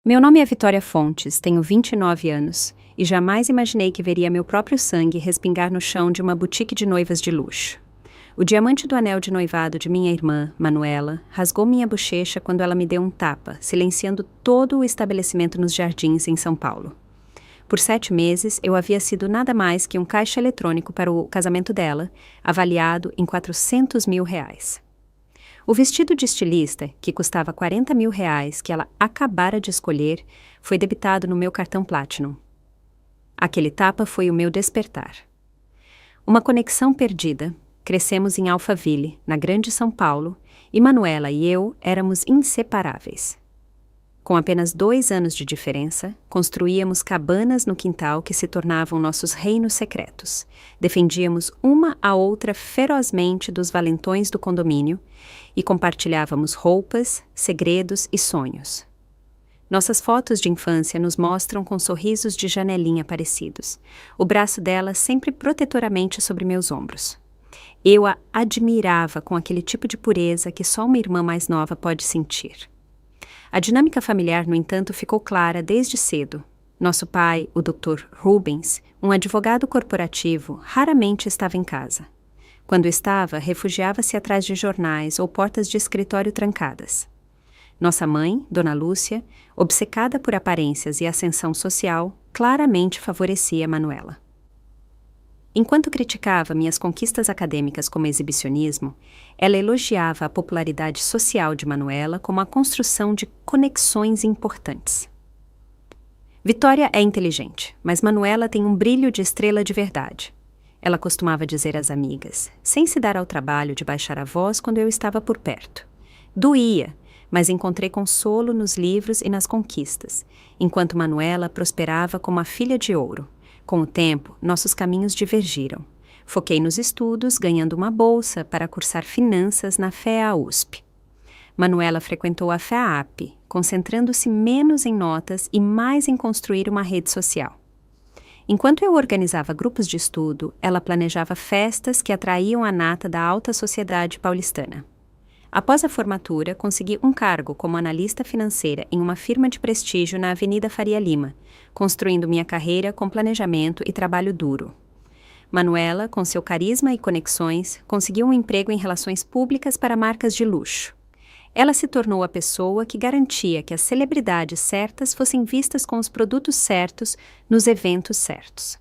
Meu nome é Vitória Fontes, tenho 29 anos e jamais imaginei que veria meu próprio sangue respingar no chão de uma boutique de noivas de luxo. O diamante do anel de noivado de minha irmã, Manuela, rasgou minha bochecha quando ela me deu um tapa, silenciando todo o estabelecimento nos Jardins, em São Paulo. Por 7 meses, eu havia sido nada mais que um caixa eletrônico para o casamento dela, avaliado em R$ 400 mil. O vestido de estilista, que custava R$ 40 mil, que ela acabara de escolher, foi debitado no meu cartão Platinum. Aquele tapa foi o meu despertar. Uma conexão perdida. Crescemos em Alphaville, na Grande São Paulo, e Manuela e eu éramos inseparáveis. Com apenas 2 anos de diferença, construíamos cabanas no quintal que se tornavam nossos reinos secretos. Defendíamos uma a outra ferozmente dos valentões do condomínio e compartilhávamos roupas, segredos e sonhos. Nossas fotos de infância nos mostram com sorrisos de janelinha parecidos, o braço dela sempre protetoramente sobre meus ombros. Eu a admirava com aquele tipo de pureza que só uma irmã mais nova pode sentir. A dinâmica familiar, no entanto, ficou clara desde cedo. Nosso pai, o Dr. Rubens, um advogado corporativo, raramente estava em casa. Quando estava, refugiava-se atrás de jornais ou portas de escritório trancadas. Nossa mãe, Dona Lúcia, obcecada por aparências e ascensão social, claramente favorecia Manuela. Enquanto criticava minhas conquistas acadêmicas como exibicionismo, ela elogiava a popularidade social de Manuela como a construção de conexões importantes. Vitória é inteligente, mas Manuela tem um brilho de estrela de verdade. Ela costumava dizer às amigas, sem se dar ao trabalho de baixar a voz quando eu estava por perto. Doía, mas encontrei consolo nos livros e nas conquistas, enquanto Manuela prosperava como a filha de ouro. Com o tempo, nossos caminhos divergiram. Foquei nos estudos, ganhando uma bolsa para cursar finanças na FEA-USP. Manuela frequentou a FEAP, concentrando-se menos em notas e mais em construir uma rede social. Enquanto eu organizava grupos de estudo, ela planejava festas que atraíam a nata da alta sociedade paulistana. Após a formatura, consegui um cargo como analista financeira em uma firma de prestígio na Avenida Faria Lima, construindo minha carreira com planejamento e trabalho duro. Manuela, com seu carisma e conexões, conseguiu um emprego em relações públicas para marcas de luxo. Ela se tornou a pessoa que garantia que as celebridades certas fossem vistas com os produtos certos nos eventos certos.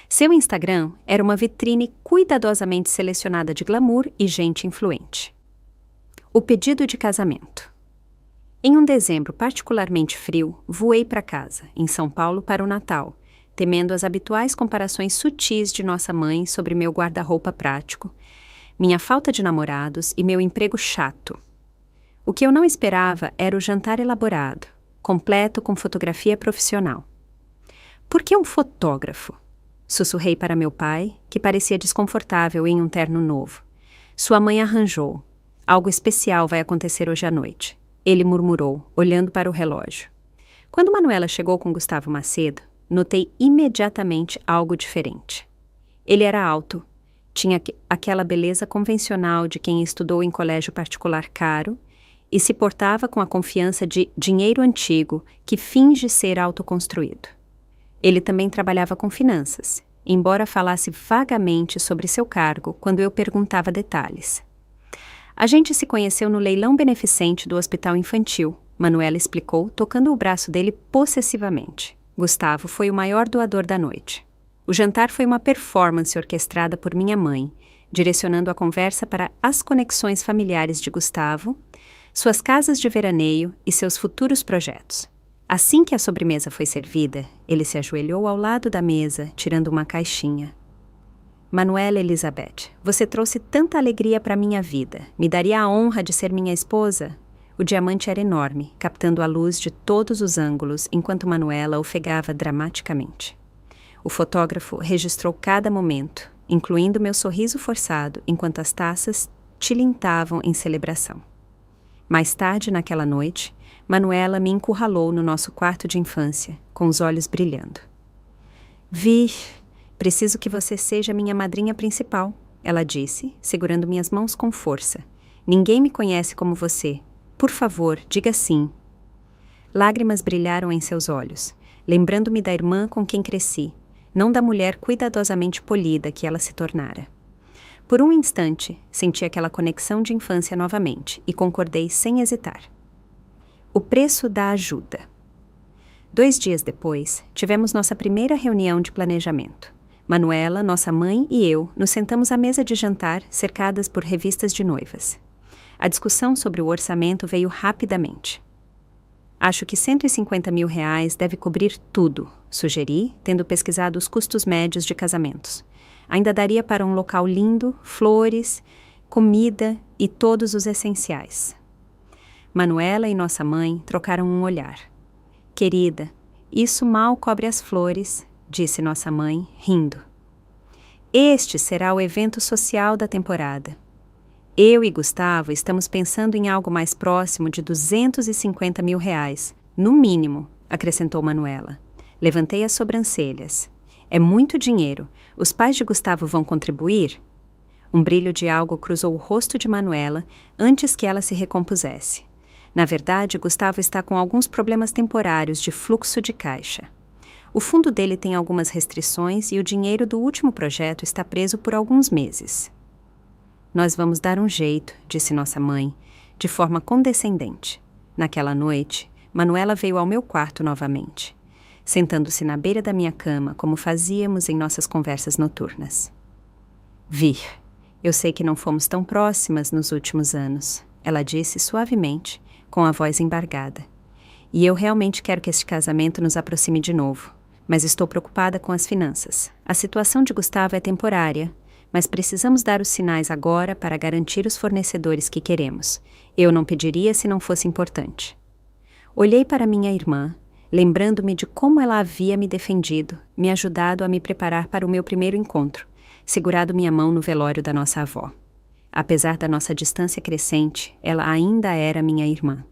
Seu Instagram era uma vitrine cuidadosamente selecionada de glamour e gente influente. O pedido de casamento. Em um dezembro particularmente frio, voei para casa, em São Paulo, para o Natal, temendo as habituais comparações sutis de nossa mãe sobre meu guarda-roupa prático, minha falta de namorados e meu emprego chato. O que eu não esperava era o jantar elaborado, completo com fotografia profissional. Por que um fotógrafo? Sussurrei para meu pai, que parecia desconfortável em um terno novo. Sua mãe arranjou. Algo especial vai acontecer hoje à noite. Ele murmurou, olhando para o relógio. Quando Manuela chegou com Gustavo Macedo, notei imediatamente algo diferente. Ele era alto, tinha aquela beleza convencional de quem estudou em colégio particular caro e se portava com a confiança de dinheiro antigo que finge ser autoconstruído. Ele também trabalhava com finanças, embora falasse vagamente sobre seu cargo quando eu perguntava detalhes. A gente se conheceu no leilão beneficente do Hospital Infantil, Manuela explicou, tocando o braço dele possessivamente. Gustavo foi o maior doador da noite. O jantar foi uma performance orquestrada por minha mãe, direcionando a conversa para as conexões familiares de Gustavo, suas casas de veraneio e seus futuros projetos. Assim que a sobremesa foi servida, ele se ajoelhou ao lado da mesa, tirando uma caixinha. Manuela Elizabeth, você trouxe tanta alegria para minha vida. Me daria a honra de ser minha esposa? O diamante era enorme, captando a luz de todos os ângulos, enquanto Manuela ofegava dramaticamente. O fotógrafo registrou cada momento, incluindo meu sorriso forçado, enquanto as taças tilintavam em celebração. Mais tarde, naquela noite, Manuela me encurralou no nosso quarto de infância, com os olhos brilhando. Preciso que você seja minha madrinha principal, ela disse, segurando minhas mãos com força. Ninguém me conhece como você. Por favor, diga sim. Lágrimas brilharam em seus olhos, lembrando-me da irmã com quem cresci, não da mulher cuidadosamente polida que ela se tornara. Por um instante, senti aquela conexão de infância novamente e concordei sem hesitar. O preço da ajuda. 2 dias depois, tivemos nossa primeira reunião de planejamento. Manuela, nossa mãe e eu nos sentamos à mesa de jantar, cercadas por revistas de noivas. A discussão sobre o orçamento veio rapidamente. Acho que R$150 mil deve cobrir tudo, sugeri, tendo pesquisado os custos médios de casamentos. Ainda daria para um local lindo, flores, comida e todos os essenciais. Manuela e nossa mãe trocaram um olhar. Querida, isso mal cobre as flores, disse nossa mãe, rindo. Este será o evento social da temporada. Eu e Gustavo estamos pensando em algo mais próximo de R$250 mil, no mínimo, acrescentou Manuela. Levantei as sobrancelhas. É muito dinheiro. Os pais de Gustavo vão contribuir? Um brilho de algo cruzou o rosto de Manuela antes que ela se recompusesse. Na verdade, Gustavo está com alguns problemas temporários de fluxo de caixa. O fundo dele tem algumas restrições e o dinheiro do último projeto está preso por alguns meses. Nós vamos dar um jeito, disse nossa mãe, de forma condescendente. Naquela noite, Manuela veio ao meu quarto novamente, sentando-se na beira da minha cama, como fazíamos em nossas conversas noturnas. Vi, eu sei que não fomos tão próximas nos últimos anos, ela disse suavemente, com a voz embargada. E eu realmente quero que este casamento nos aproxime de novo, mas estou preocupada com as finanças. A situação de Gustavo é temporária, mas precisamos dar os sinais agora para garantir os fornecedores que queremos. Eu não pediria se não fosse importante. Olhei para minha irmã, lembrando-me de como ela havia me defendido, me ajudado a me preparar para o meu primeiro encontro, segurado minha mão no velório da nossa avó. Apesar da nossa distância crescente, ela ainda era minha irmã.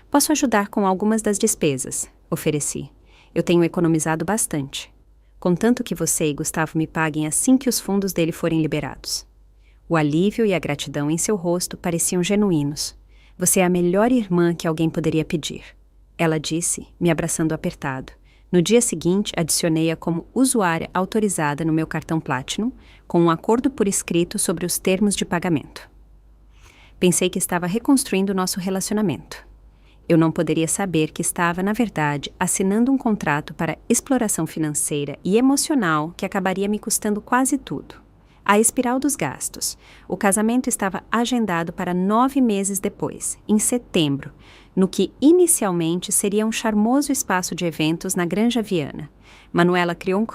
Posso ajudar com algumas das despesas, ofereci. Eu tenho economizado bastante. Contanto que você e Gustavo me paguem assim que os fundos dele forem liberados. O alívio e a gratidão em seu rosto pareciam genuínos. Você é a melhor irmã que alguém poderia pedir. Ela disse, me abraçando apertado. No dia seguinte, adicionei-a como usuária autorizada no meu cartão Platinum, com um acordo por escrito sobre os termos de pagamento. Pensei que estava reconstruindo nosso relacionamento. Eu não poderia saber que estava, na verdade, assinando um contrato para exploração financeira e emocional que acabaria me custando quase tudo. A espiral dos gastos. O casamento estava agendado para 9 meses depois, em setembro, no que inicialmente seria um charmoso espaço de eventos na Granja Viana. Manuela criou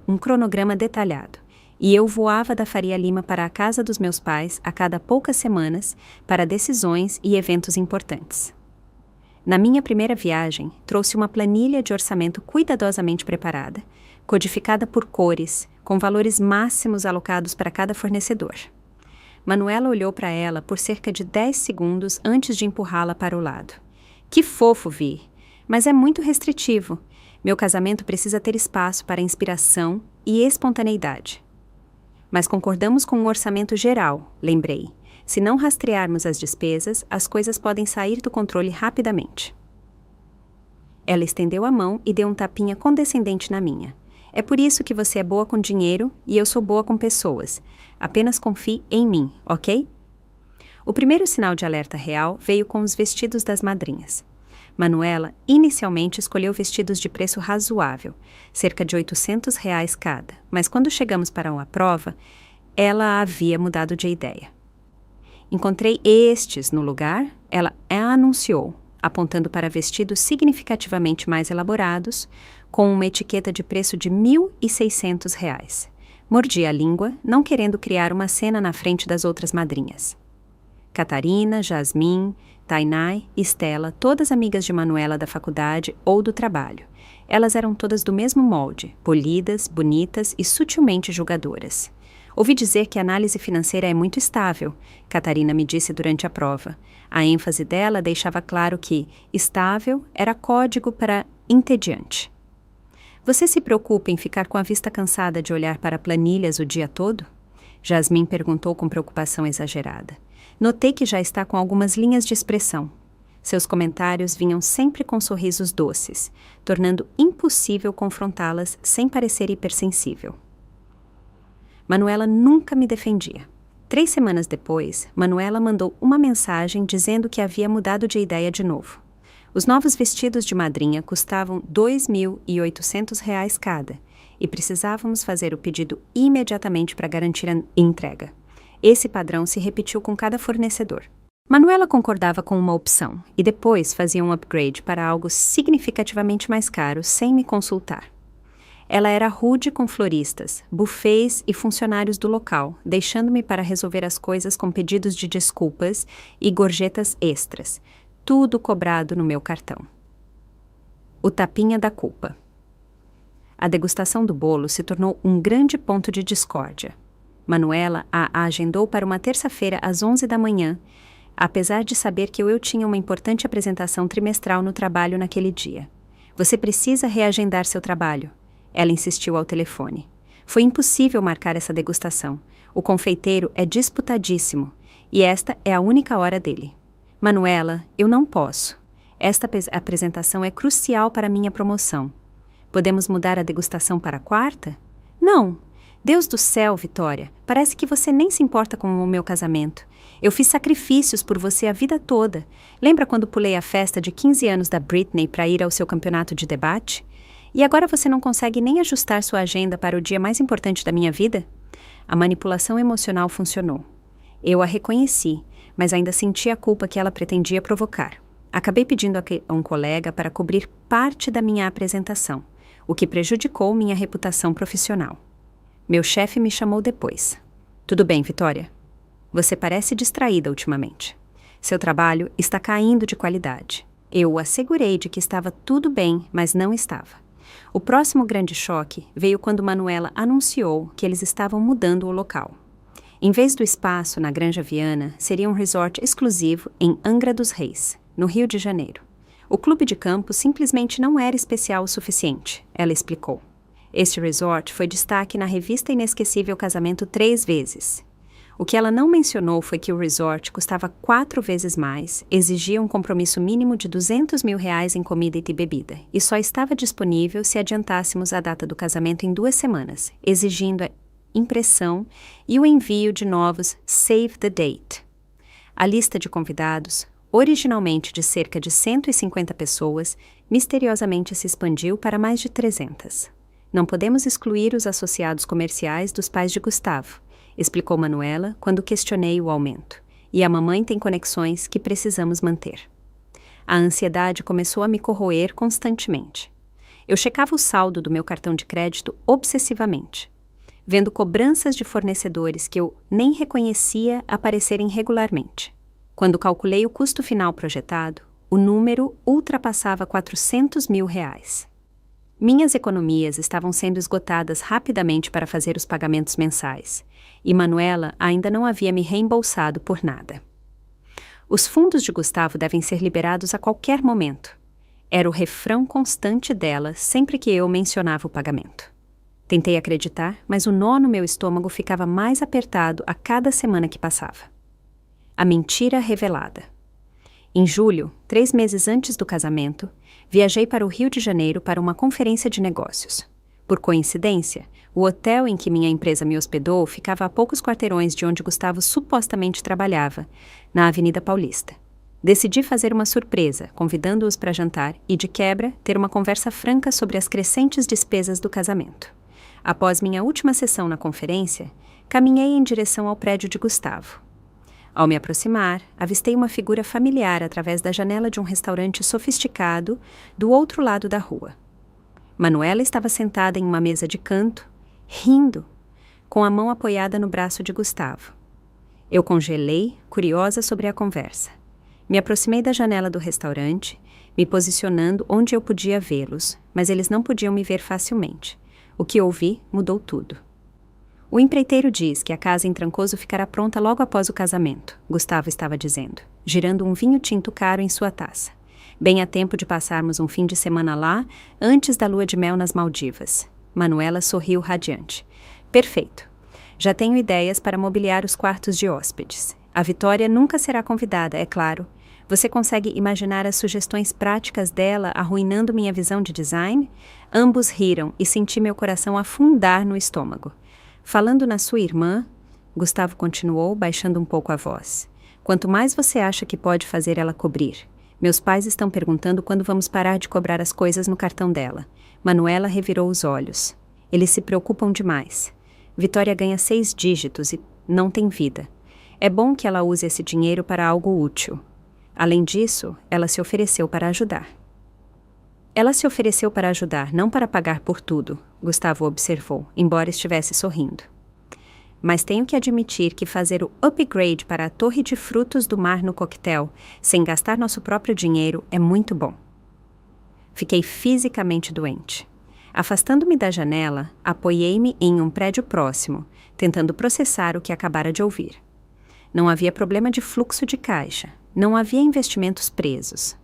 um cronograma detalhado, e eu voava da Faria Lima para a casa dos meus pais a cada poucas semanas para decisões e eventos importantes. Na minha primeira viagem, trouxe uma planilha de orçamento cuidadosamente preparada, codificada por cores, com valores máximos alocados para cada fornecedor. Manuela olhou para ela por cerca de 10 segundos antes de empurrá-la para o lado. Que fofo, Vi! Mas é muito restritivo. Meu casamento precisa ter espaço para inspiração e espontaneidade. Mas concordamos com um orçamento geral, lembrei. Se não rastrearmos as despesas, as coisas podem sair do controle rapidamente. Ela estendeu a mão e deu um tapinha condescendente na minha. É por isso que você é boa com dinheiro e eu sou boa com pessoas. Apenas confie em mim, ok? O primeiro sinal de alerta real veio com os vestidos das madrinhas. Manuela inicialmente escolheu vestidos de preço razoável, cerca de R$800 cada, mas quando chegamos para uma prova, ela havia mudado de ideia. Encontrei estes no lugar, ela anunciou, apontando para vestidos significativamente mais elaborados, com uma etiqueta de preço de R$1.600. Mordi a língua, não querendo criar uma cena na frente das outras madrinhas. Catarina, Jasmine, Tainai e Stella, todas amigas de Manuela da faculdade ou do trabalho. Elas eram todas do mesmo molde, polidas, bonitas e sutilmente julgadoras. Ouvi dizer que a análise financeira é muito estável, Catarina me disse durante a prova. A ênfase dela deixava claro que estável era código para entediante. Você se preocupa em ficar com a vista cansada de olhar para planilhas o dia todo? Jasmine perguntou com preocupação exagerada. Notei que já está com algumas linhas de expressão. Seus comentários vinham sempre com sorrisos doces, tornando impossível confrontá-las sem parecer hipersensível. Manuela nunca me defendia. 3 semanas depois, Manuela mandou uma mensagem dizendo que havia mudado de ideia de novo. Os novos vestidos de madrinha custavam R$ 2.800 cada e precisávamos fazer o pedido imediatamente para garantir a entrega. Esse padrão se repetiu com cada fornecedor. Manuela concordava com uma opção e depois fazia um upgrade para algo significativamente mais caro sem me consultar. Ela era rude com floristas, buffets e funcionários do local, deixando-me para resolver as coisas com pedidos de desculpas e gorjetas extras, tudo cobrado no meu cartão. O tapinha da culpa. A degustação do bolo se tornou um grande ponto de discórdia. Manuela a agendou para uma terça-feira às 11 da manhã, apesar de saber que eu tinha uma importante apresentação trimestral no trabalho naquele dia. Você precisa reagendar seu trabalho. Ela insistiu ao telefone. Foi impossível marcar essa degustação. O confeiteiro é disputadíssimo, e esta é a única hora dele. Manuela, eu não posso. Esta apresentação é crucial para minha promoção. Podemos mudar a degustação para quarta? Não. Deus do céu, Vitória, parece que você nem se importa com o meu casamento. Eu fiz sacrifícios por você a vida toda. Lembra quando pulei a festa de 15 anos da Britney para ir ao seu campeonato de debate? E agora você não consegue nem ajustar sua agenda para o dia mais importante da minha vida? A manipulação emocional funcionou. Eu a reconheci, mas ainda senti a culpa que ela pretendia provocar. Acabei pedindo a um colega para cobrir parte da minha apresentação, o que prejudicou minha reputação profissional. Meu chefe me chamou depois. Tudo bem, Vitória? Você parece distraída ultimamente. Seu trabalho está caindo de qualidade. Eu o assegurei de que estava tudo bem, mas não estava. O próximo grande choque veio quando Manuela anunciou que eles estavam mudando o local. Em vez do espaço na Granja Viana, seria um resort exclusivo em Angra dos Reis, no Rio de Janeiro. O clube de campo simplesmente não era especial o suficiente, ela explicou. Este resort foi destaque na revista inesquecível Casamento 3 vezes. O que ela não mencionou foi que o resort custava 4 vezes mais, exigia um compromisso mínimo de R$200 mil em comida e bebida, e só estava disponível se adiantássemos a data do casamento em 2 semanas, exigindo a impressão e o envio de novos Save the Date. A lista de convidados, originalmente de cerca de 150 pessoas, misteriosamente se expandiu para mais de 300. Não podemos excluir os associados comerciais dos pais de Gustavo, explicou Manuela quando questionei o aumento. E a mamãe tem conexões que precisamos manter. A ansiedade começou a me corroer constantemente. Eu checava o saldo do meu cartão de crédito obsessivamente, vendo cobranças de fornecedores que eu nem reconhecia aparecerem regularmente. Quando calculei o custo final projetado, o número ultrapassava R$400 mil. Minhas economias estavam sendo esgotadas rapidamente para fazer os pagamentos mensais, e Manuela ainda não havia me reembolsado por nada. Os fundos de Gustavo devem ser liberados a qualquer momento. Era o refrão constante dela sempre que eu mencionava o pagamento. Tentei acreditar, mas o nó no meu estômago ficava mais apertado a cada semana que passava. A mentira revelada. Em julho, 3 meses antes do casamento, viajei para o Rio de Janeiro para uma conferência de negócios. Por coincidência, o hotel em que minha empresa me hospedou ficava a poucos quarteirões de onde Gustavo supostamente trabalhava, na Avenida Paulista. Decidi fazer uma surpresa, convidando-os para jantar e, de quebra, ter uma conversa franca sobre as crescentes despesas do casamento. Após minha última sessão na conferência, caminhei em direção ao prédio de Gustavo. Ao me aproximar, avistei uma figura familiar através da janela de um restaurante sofisticado do outro lado da rua. Manuela estava sentada em uma mesa de canto, rindo, com a mão apoiada no braço de Gustavo. Eu congelei, curiosa sobre a conversa. Me aproximei da janela do restaurante, me posicionando onde eu podia vê-los, mas eles não podiam me ver facilmente. O que ouvi mudou tudo. O empreiteiro diz que a casa em Trancoso ficará pronta logo após o casamento, Gustavo estava dizendo, girando um vinho tinto caro em sua taça. Bem a tempo de passarmos um fim de semana lá, antes da lua de mel nas Maldivas. Manuela sorriu radiante. Perfeito. Já tenho ideias para mobiliar os quartos de hóspedes. A Vitória nunca será convidada, é claro. Você consegue imaginar as sugestões práticas dela arruinando minha visão de design? Ambos riram e senti meu coração afundar no estômago. Falando na sua irmã, Gustavo continuou, baixando um pouco a voz. Quanto mais você acha que pode fazer ela cobrir? Meus pais estão perguntando quando vamos parar de cobrar as coisas no cartão dela. Manuela revirou os olhos. Eles se preocupam demais. Vitória ganha 6 dígitos e não tem vida. É bom que ela use esse dinheiro para algo útil. Além disso, ela se ofereceu para ajudar. Ela se ofereceu para ajudar, não para pagar por tudo, Gustavo observou, embora estivesse sorrindo. Mas tenho que admitir que fazer o upgrade para a torre de frutos do mar no coquetel, sem gastar nosso próprio dinheiro, é muito bom. Fiquei fisicamente doente. Afastando-me da janela, apoiei-me em um prédio próximo, tentando processar o que acabara de ouvir. Não havia problema de fluxo de caixa. Não havia investimentos presos.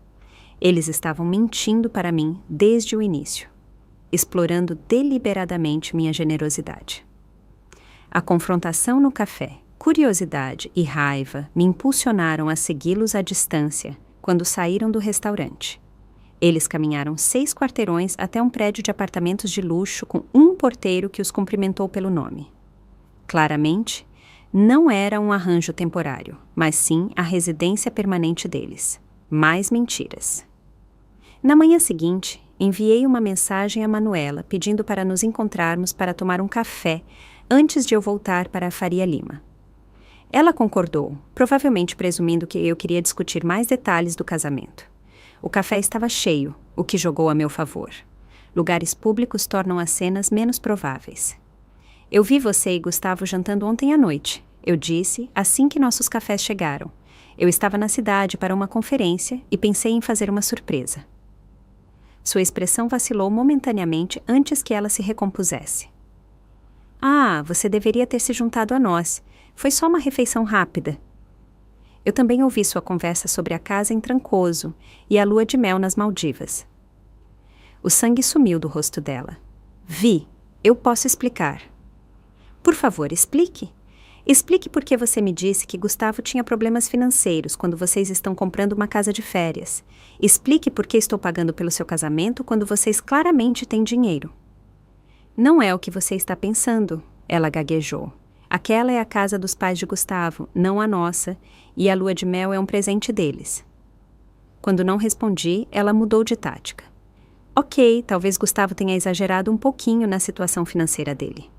Eles estavam mentindo para mim desde o início, explorando deliberadamente minha generosidade. A confrontação no café, curiosidade e raiva me impulsionaram a segui-los à distância quando saíram do restaurante. Eles caminharam 6 quarteirões até um prédio de apartamentos de luxo com um porteiro que os cumprimentou pelo nome. Claramente, não era um arranjo temporário, mas sim a residência permanente deles. Mais mentiras. Na manhã seguinte, enviei uma mensagem a Manuela pedindo para nos encontrarmos para tomar um café antes de eu voltar para a Faria Lima. Ela concordou, provavelmente presumindo que eu queria discutir mais detalhes do casamento. O café estava cheio, o que jogou a meu favor. Lugares públicos tornam as cenas menos prováveis. Eu vi você e Gustavo jantando ontem à noite, eu disse assim que nossos cafés chegaram. Eu estava na cidade para uma conferência e pensei em fazer uma surpresa. Sua expressão vacilou momentaneamente antes que ela se recompusesse. Ah, você deveria ter se juntado a nós. Foi só uma refeição rápida. Eu também ouvi sua conversa sobre a casa em Trancoso e a lua de mel nas Maldivas. O sangue sumiu do rosto dela. Vi, eu posso explicar. Por favor, explique. Explique por que você me disse que Gustavo tinha problemas financeiros quando vocês estão comprando uma casa de férias. Explique por que estou pagando pelo seu casamento quando vocês claramente têm dinheiro. Não é o que você está pensando, ela gaguejou. Aquela é a casa dos pais de Gustavo, não a nossa, e a lua de mel é um presente deles. Quando não respondi, ela mudou de tática. Ok, talvez Gustavo tenha exagerado um pouquinho na situação financeira dele.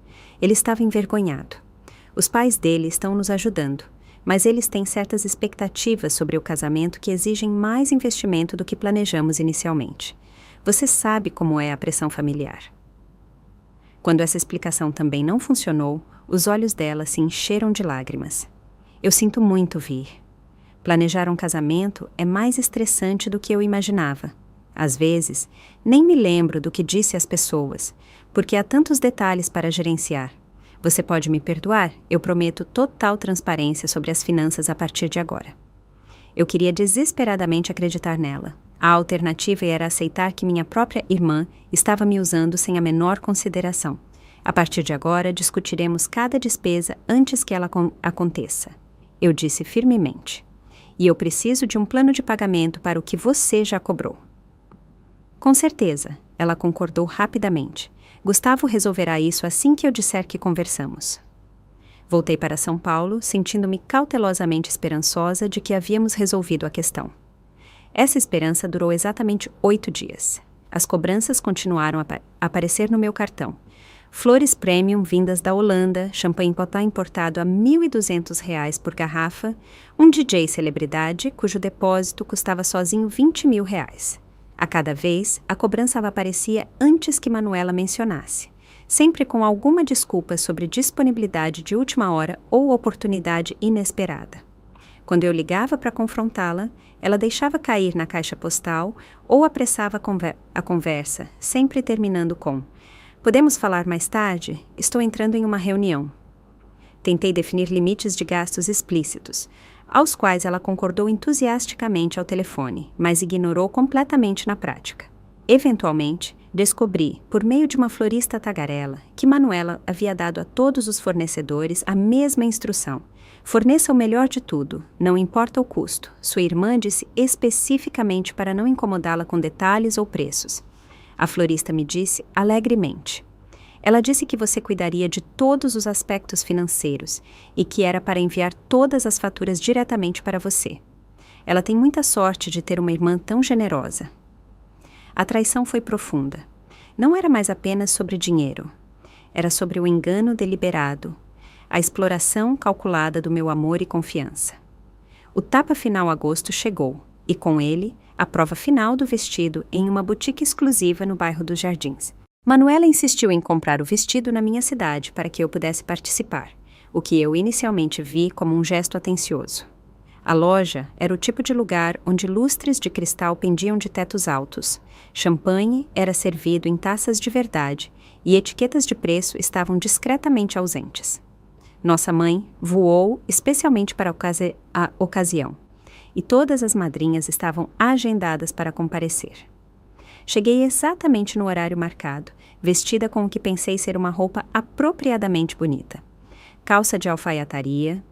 Ele estava envergonhado. Os pais dele estão nos ajudando, mas eles têm certas expectativas sobre o casamento que exigem mais investimento do que planejamos inicialmente. Você sabe como é a pressão familiar. Quando essa explicação também não funcionou, os olhos dela se encheram de lágrimas. Eu sinto muito, Vi. Planejar um casamento é mais estressante do que eu imaginava. Às vezes, nem me lembro do que disse às pessoas, porque há tantos detalhes para gerenciar. Você pode me perdoar? Eu prometo total transparência sobre as finanças a partir de agora. Eu queria desesperadamente acreditar nela. A alternativa era aceitar que minha própria irmã estava me usando sem a menor consideração. A partir de agora, discutiremos cada despesa antes que ela aconteça. Eu disse firmemente. E eu preciso de um plano de pagamento para o que você já cobrou. Com certeza, ela concordou rapidamente. Gustavo resolverá isso assim que eu disser que conversamos. Voltei para São Paulo, sentindo-me cautelosamente esperançosa de que havíamos resolvido a questão. Essa esperança durou exatamente 8 dias. As cobranças continuaram a aparecer no meu cartão. Flores premium vindas da Holanda, champanhe potá importado a R$ 1.200 por garrafa, um DJ celebridade cujo depósito custava sozinho R$ 20.000. A cada vez, a cobrança aparecia antes que Manuela mencionasse, sempre com alguma desculpa sobre disponibilidade de última hora ou oportunidade inesperada. Quando eu ligava para confrontá-la, ela deixava cair na caixa postal ou apressava a conversa, sempre terminando com: "Podemos falar mais tarde? Estou entrando em uma reunião." Tentei definir limites de gastos explícitos, aos quais ela concordou entusiasticamente ao telefone, mas ignorou completamente na prática. Eventualmente, descobri, por meio de uma florista tagarela, que Manuela havia dado a todos os fornecedores a mesma instrução. Forneça o melhor de tudo, não importa o custo. Sua irmã disse especificamente para não incomodá-la com detalhes ou preços. A florista me disse alegremente. Ela disse que você cuidaria de todos os aspectos financeiros e que era para enviar todas as faturas diretamente para você. Ela tem muita sorte de ter uma irmã tão generosa. A traição foi profunda. Não era mais apenas sobre dinheiro. Era sobre o engano deliberado, a exploração calculada do meu amor e confiança. O tapa final a gosto chegou, e com ele, a prova final do vestido em uma boutique exclusiva no bairro dos Jardins. Manuela insistiu em comprar o vestido na minha cidade para que eu pudesse participar, o que eu inicialmente vi como um gesto atencioso. A loja era o tipo de lugar onde lustres de cristal pendiam de tetos altos, champanhe era servido em taças de verdade e etiquetas de preço estavam discretamente ausentes. Nossa mãe voou especialmente para a ocasião, e todas as madrinhas estavam agendadas para comparecer. Cheguei exatamente no horário marcado, vestida com o que pensei ser uma roupa apropriadamente bonita. Calça de alfaiataria,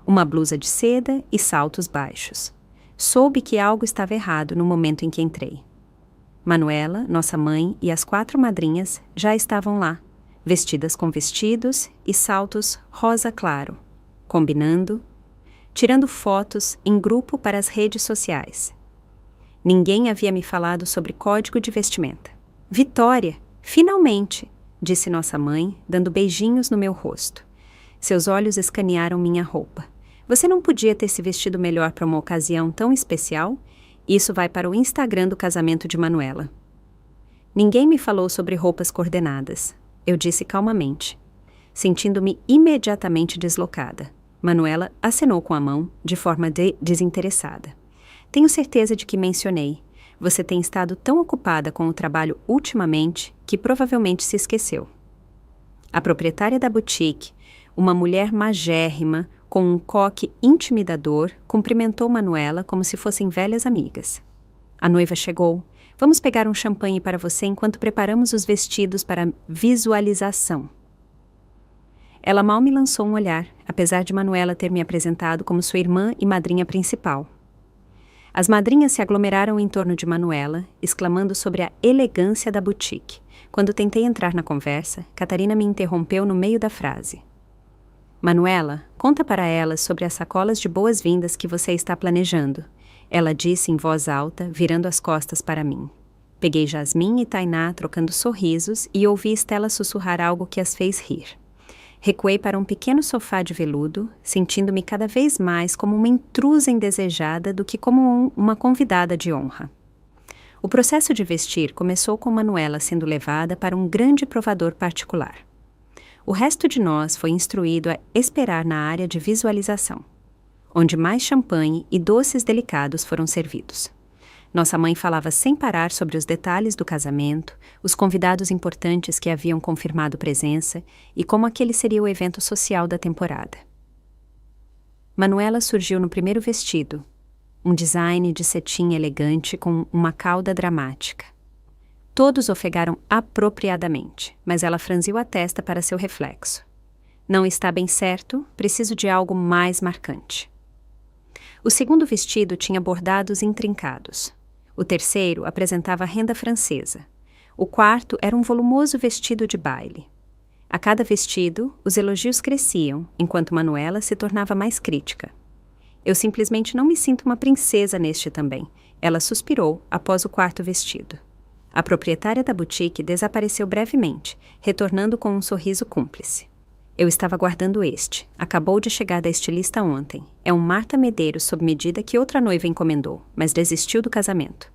uma blusa de seda e saltos baixos. Soube que algo estava errado no momento em que entrei. Manuela, nossa mãe e as 4 madrinhas já estavam lá, vestidas com vestidos e saltos rosa claro, combinando, tirando fotos em grupo para as redes sociais. Ninguém havia me falado sobre código de vestimenta. Vitória, finalmente, disse nossa mãe, dando beijinhos no meu rosto. Seus olhos escanearam minha roupa. Você não podia ter se vestido melhor para uma ocasião tão especial? Isso vai para o Instagram do casamento de Manuela. Ninguém me falou sobre roupas coordenadas. Eu disse calmamente, sentindo-me imediatamente deslocada. Manuela acenou com a mão, de forma desinteressada. Tenho certeza de que mencionei. Você tem estado tão ocupada com o trabalho ultimamente que provavelmente se esqueceu. A proprietária da boutique, uma mulher magérrima, com um coque intimidador, cumprimentou Manuela como se fossem velhas amigas. A noiva chegou. Vamos pegar um champanhe para você enquanto preparamos os vestidos para a visualização. Ela mal me lançou um olhar, apesar de Manuela ter me apresentado como sua irmã e madrinha principal. As madrinhas se aglomeraram em torno de Manuela, exclamando sobre a elegância da boutique. Quando tentei entrar na conversa, Catarina me interrompeu no meio da frase. Manuela, conta para elas sobre as sacolas de boas-vindas que você está planejando. Ela disse em voz alta, virando as costas para mim. Peguei Jasmine e Tainá trocando sorrisos e ouvi Estela sussurrar algo que as fez rir. Recuei para um pequeno sofá de veludo, sentindo-me cada vez mais como uma intrusa indesejada do que como uma convidada de honra. O processo de vestir começou com Manuela sendo levada para um grande provador particular. O resto de nós foi instruído a esperar na área de visualização, onde mais champanhe e doces delicados foram servidos. Nossa mãe falava sem parar sobre os detalhes do casamento, os convidados importantes que haviam confirmado presença e como aquele seria o evento social da temporada. Manuela surgiu no primeiro vestido, um design de cetim elegante com uma cauda dramática. Todos ofegaram apropriadamente, mas ela franziu a testa para seu reflexo. Não está bem certo, preciso de algo mais marcante. O segundo vestido tinha bordados intrincados. O terceiro apresentava renda francesa. O quarto era um volumoso vestido de baile. A cada vestido, os elogios cresciam, enquanto Manuela se tornava mais crítica. Eu simplesmente não me sinto uma princesa neste também. Ela suspirou após o quarto vestido. A proprietária da boutique desapareceu brevemente, retornando com um sorriso cúmplice. Eu estava guardando este. Acabou de chegar da estilista ontem. É um Marta Medeiros sob medida que outra noiva encomendou, mas desistiu do casamento.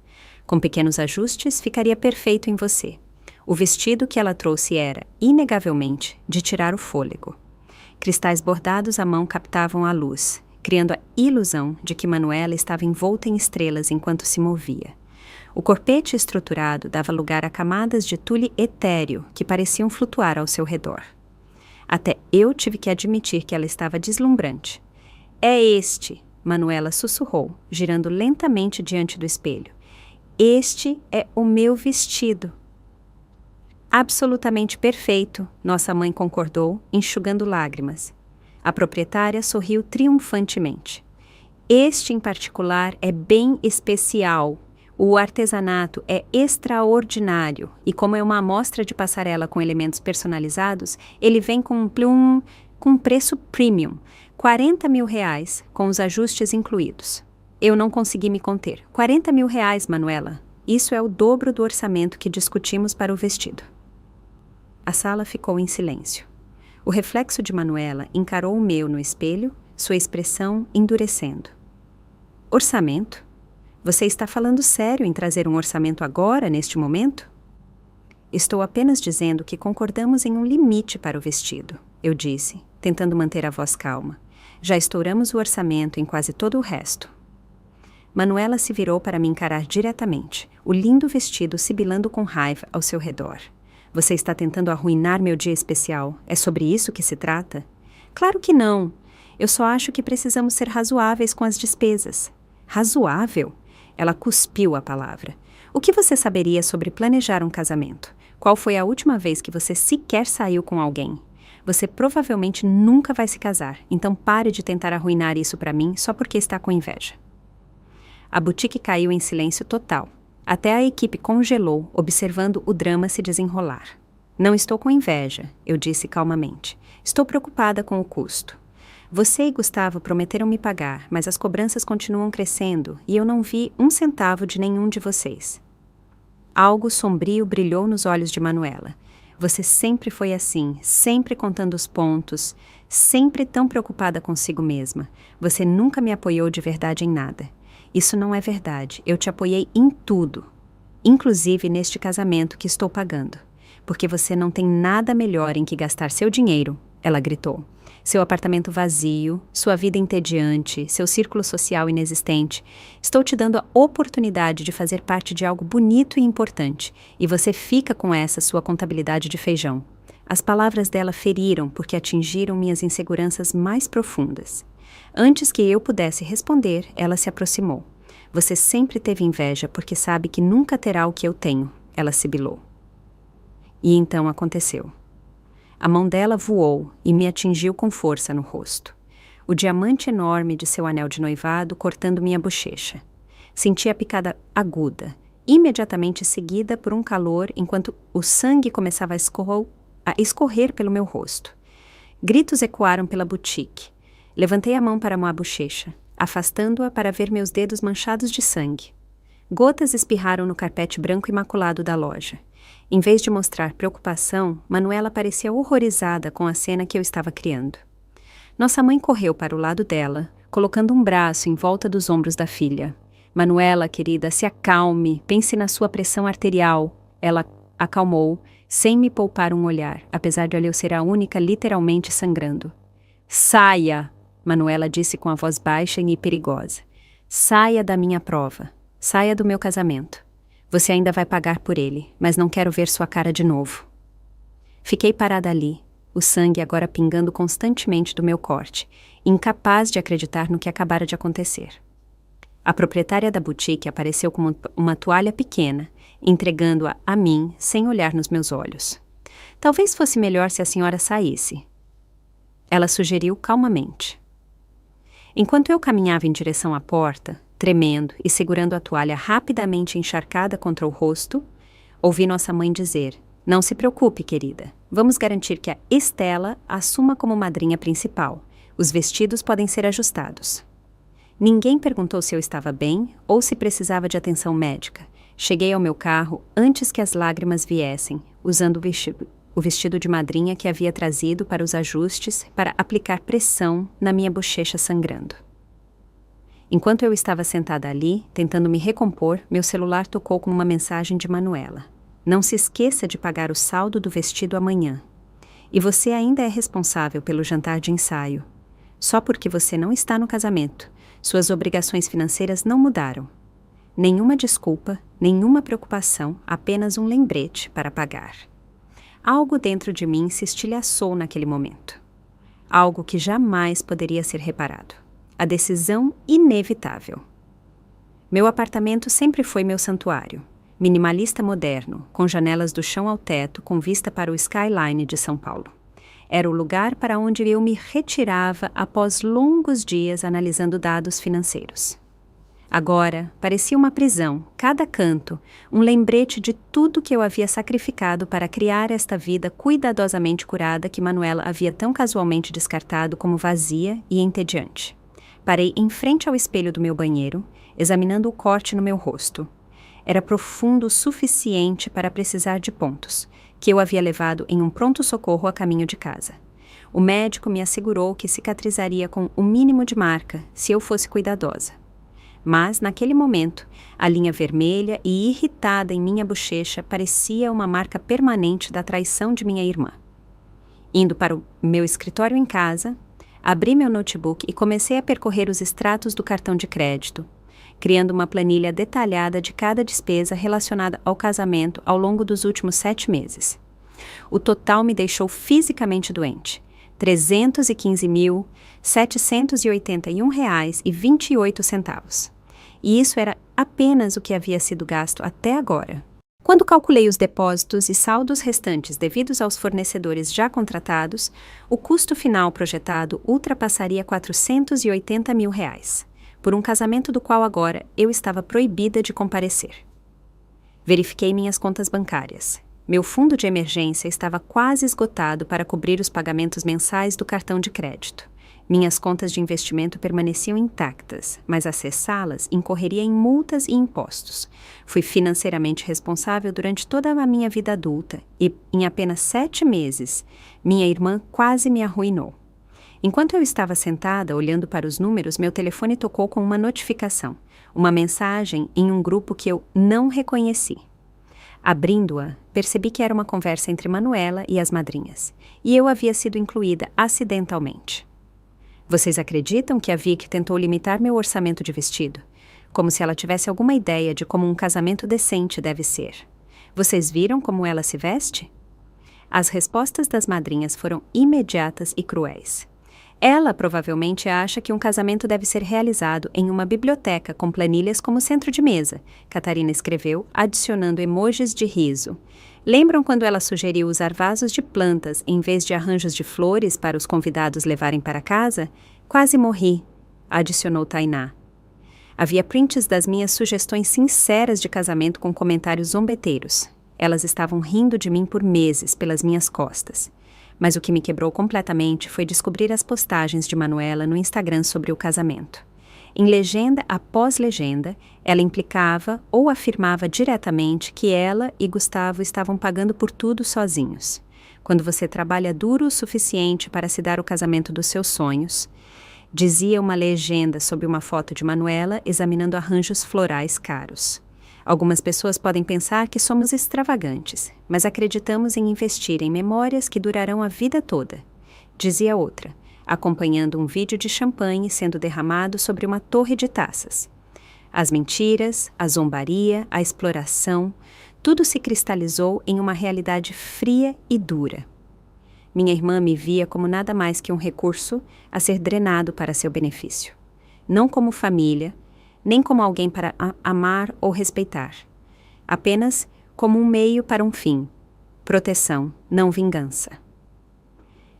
Com pequenos ajustes, ficaria perfeito em você. O vestido que ela trouxe era, inegavelmente, de tirar o fôlego. Cristais bordados à mão captavam a luz, criando a ilusão de que Manuela estava envolta em estrelas enquanto se movia. O corpete estruturado dava lugar a camadas de tule etéreo que pareciam flutuar ao seu redor. Até eu tive que admitir que ela estava deslumbrante. É este, Manuela sussurrou, girando lentamente diante do espelho. Este é o meu vestido. Absolutamente perfeito, nossa mãe concordou, enxugando lágrimas. A proprietária sorriu triunfantemente. Este em particular é bem especial. O artesanato é extraordinário e como é uma amostra de passarela com elementos personalizados, ele vem com um preço premium, R$40 mil, com os ajustes incluídos. Eu não consegui me conter. R$40 mil, Manuela. Isso é o dobro do orçamento que discutimos para o vestido. A sala ficou em silêncio. O reflexo de Manuela encarou o meu no espelho, sua expressão endurecendo. Orçamento? Você está falando sério em trazer um orçamento agora, neste momento? Estou apenas dizendo que concordamos em um limite para o vestido, eu disse, tentando manter a voz calma. Já estouramos o orçamento em quase todo o resto. Manuela se virou para me encarar diretamente, o lindo vestido sibilando com raiva ao seu redor. Você está tentando arruinar meu dia especial? É sobre isso que se trata? Claro que não. Eu só acho que precisamos ser razoáveis com as despesas. Razoável? Ela cuspiu a palavra. O que você saberia sobre planejar um casamento? Qual foi a última vez que você sequer saiu com alguém? Você provavelmente nunca vai se casar, então pare de tentar arruinar isso para mim só porque está com inveja. A boutique caiu em silêncio total. Até a equipe congelou, observando o drama se desenrolar. Não estou com inveja, eu disse calmamente. Estou preocupada com o custo. Você e Gustavo prometeram me pagar, mas as cobranças continuam crescendo e eu não vi um centavo de nenhum de vocês. Algo sombrio brilhou nos olhos de Manuela. Você sempre foi assim, sempre contando os pontos, sempre tão preocupada consigo mesma. Você nunca me apoiou de verdade em nada. Isso não é verdade. Eu te apoiei em tudo, inclusive neste casamento que estou pagando. Porque você não tem nada melhor em que gastar seu dinheiro, ela gritou. Seu apartamento vazio, sua vida entediante, seu círculo social inexistente. Estou te dando a oportunidade de fazer parte de algo bonito e importante, e você fica com essa sua contabilidade de feijão. As palavras dela feriram porque atingiram minhas inseguranças mais profundas. Antes que eu pudesse responder, ela se aproximou. Você sempre teve inveja porque sabe que nunca terá o que eu tenho, ela sibilou. E então aconteceu. A mão dela voou e me atingiu com força no rosto. O diamante enorme de seu anel de noivado cortando minha bochecha. Senti a picada aguda, imediatamente seguida por um calor enquanto o sangue começava a escorrer pelo meu rosto. Gritos ecoaram pela boutique. Levantei a mão para a bochecha, afastando-a para ver meus dedos manchados de sangue. Gotas espirraram no carpete branco imaculado da loja. Em vez de mostrar preocupação, Manuela parecia horrorizada com a cena que eu estava criando. Nossa mãe correu para o lado dela, colocando um braço em volta dos ombros da filha. Manuela, querida, se acalme, pense na sua pressão arterial. Ela acalmou, sem me poupar um olhar, apesar de eu ser a única literalmente sangrando. Saia! Manuela disse com a voz baixa e perigosa. Saia da minha prova. Saia do meu casamento. Você ainda vai pagar por ele, mas não quero ver sua cara de novo. Fiquei parada ali, o sangue agora pingando constantemente do meu corte, incapaz de acreditar no que acabara de acontecer. A proprietária da boutique apareceu com uma toalha pequena, entregando-a a mim sem olhar nos meus olhos. Talvez fosse melhor se a senhora saísse. Ela sugeriu calmamente. Enquanto eu caminhava em direção à porta, tremendo e segurando a toalha rapidamente encharcada contra o rosto, ouvi nossa mãe dizer: Não se preocupe, querida. Vamos garantir que a Estela assuma como madrinha principal. Os vestidos podem ser ajustados. Ninguém perguntou se eu estava bem ou se precisava de atenção médica. Cheguei ao meu carro antes que as lágrimas viessem, usando o vestido de madrinha que havia trazido para os ajustes para aplicar pressão na minha bochecha sangrando. Enquanto eu estava sentada ali, tentando me recompor, meu celular tocou com uma mensagem de Manuela. Não se esqueça de pagar o saldo do vestido amanhã. E você ainda é responsável pelo jantar de ensaio. Só porque você não está no casamento, suas obrigações financeiras não mudaram. Nenhuma desculpa, nenhuma preocupação, apenas um lembrete para pagar. Algo dentro de mim se estilhaçou naquele momento. Algo que jamais poderia ser reparado. A decisão inevitável. Meu apartamento sempre foi meu santuário. minimalista moderno, com janelas do chão ao teto, com vista para o skyline de São Paulo. Era o lugar para onde eu me retirava após longos dias analisando dados financeiros. Agora, parecia uma prisão, cada canto, um lembrete de tudo que eu havia sacrificado para criar esta vida cuidadosamente curada que Manuela havia tão casualmente descartado como vazia e entediante. Parei em frente ao espelho do meu banheiro, examinando o corte no meu rosto. Era profundo o suficiente para precisar de pontos, que eu havia levado em um pronto-socorro a caminho de casa. O médico me assegurou que cicatrizaria com o mínimo de marca se eu fosse cuidadosa. Mas, naquele momento, a linha vermelha e irritada em minha bochecha parecia uma marca permanente da traição de minha irmã. Indo para o meu escritório em casa, abri meu notebook e comecei a percorrer os extratos do cartão de crédito, criando uma planilha detalhada de cada despesa relacionada ao casamento ao longo dos últimos 7 meses. O total me deixou fisicamente doente. R$ 315.781,28. E isso era apenas o que havia sido gasto até agora. Quando calculei os depósitos e saldos restantes devidos aos fornecedores já contratados, o custo final projetado ultrapassaria R$ 480 mil, por um casamento do qual agora eu estava proibida de comparecer. Verifiquei minhas contas bancárias. Meu fundo de emergência estava quase esgotado para cobrir os pagamentos mensais do cartão de crédito. Minhas contas de investimento permaneciam intactas, mas acessá-las incorreria em multas e impostos. Fui financeiramente responsável durante toda a minha vida adulta e, em apenas 7 meses, minha irmã quase me arruinou. Enquanto eu estava sentada olhando para os números, meu telefone tocou com uma notificação, uma mensagem em um grupo que eu não reconheci. Abrindo-a, percebi que era uma conversa entre Manuela e as madrinhas, e eu havia sido incluída acidentalmente. Vocês acreditam que a Vic tentou limitar meu orçamento de vestido? Como se ela tivesse alguma ideia de como um casamento decente deve ser. Vocês viram como ela se veste? As respostas das madrinhas foram imediatas e cruéis. Ela provavelmente acha que um casamento deve ser realizado em uma biblioteca com planilhas como centro de mesa, Catarina escreveu, adicionando emojis de riso. Lembram quando ela sugeriu usar vasos de plantas em vez de arranjos de flores para os convidados levarem para casa? Quase morri, adicionou Tainá. Havia prints das minhas sugestões sinceras de casamento com comentários zombeteiros. Elas estavam rindo de mim por meses pelas minhas costas. Mas o que me quebrou completamente foi descobrir as postagens de Manuela no Instagram sobre o casamento. Em legenda após legenda, ela implicava ou afirmava diretamente que ela e Gustavo estavam pagando por tudo sozinhos. Quando você trabalha duro o suficiente para se dar o casamento dos seus sonhos, dizia uma legenda sob uma foto de Manuela examinando arranjos florais caros. Algumas pessoas podem pensar que somos extravagantes, mas acreditamos em investir em memórias que durarão a vida toda, dizia outra, acompanhando um vídeo de champanhe sendo derramado sobre uma torre de taças. As mentiras, a zombaria, a exploração, tudo se cristalizou em uma realidade fria e dura. Minha irmã me via como nada mais que um recurso a ser drenado para seu benefício. Não como família, nem como alguém para amar ou respeitar. Apenas como um meio para um fim. Proteção, não vingança.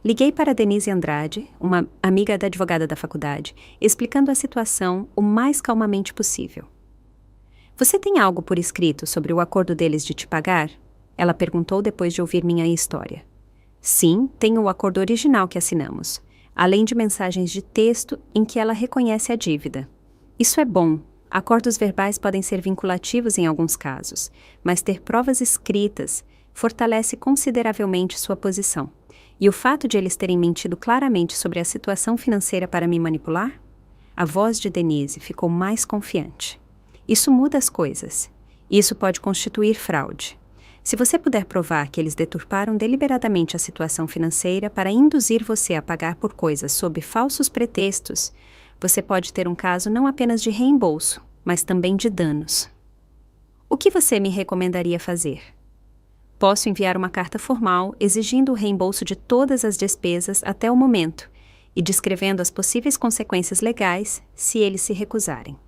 Liguei para Denise Andrade, uma amiga da advogada da faculdade, explicando a situação o mais calmamente possível. Você tem algo por escrito sobre o acordo deles de te pagar? Ela perguntou depois de ouvir minha história. Sim, tenho o acordo original que assinamos, além de mensagens de texto em que ela reconhece a dívida. Isso é bom. Acordos verbais podem ser vinculativos em alguns casos, mas ter provas escritas fortalece consideravelmente sua posição. E o fato de eles terem mentido claramente sobre a situação financeira para me manipular? A voz de Denise ficou mais confiante. Isso muda as coisas. Isso pode constituir fraude. Se você puder provar que eles deturparam deliberadamente a situação financeira para induzir você a pagar por coisas sob falsos pretextos, você pode ter um caso não apenas de reembolso, mas também de danos. O que você me recomendaria fazer? Posso enviar uma carta formal exigindo o reembolso de todas as despesas até o momento e descrevendo as possíveis consequências legais se eles se recusarem.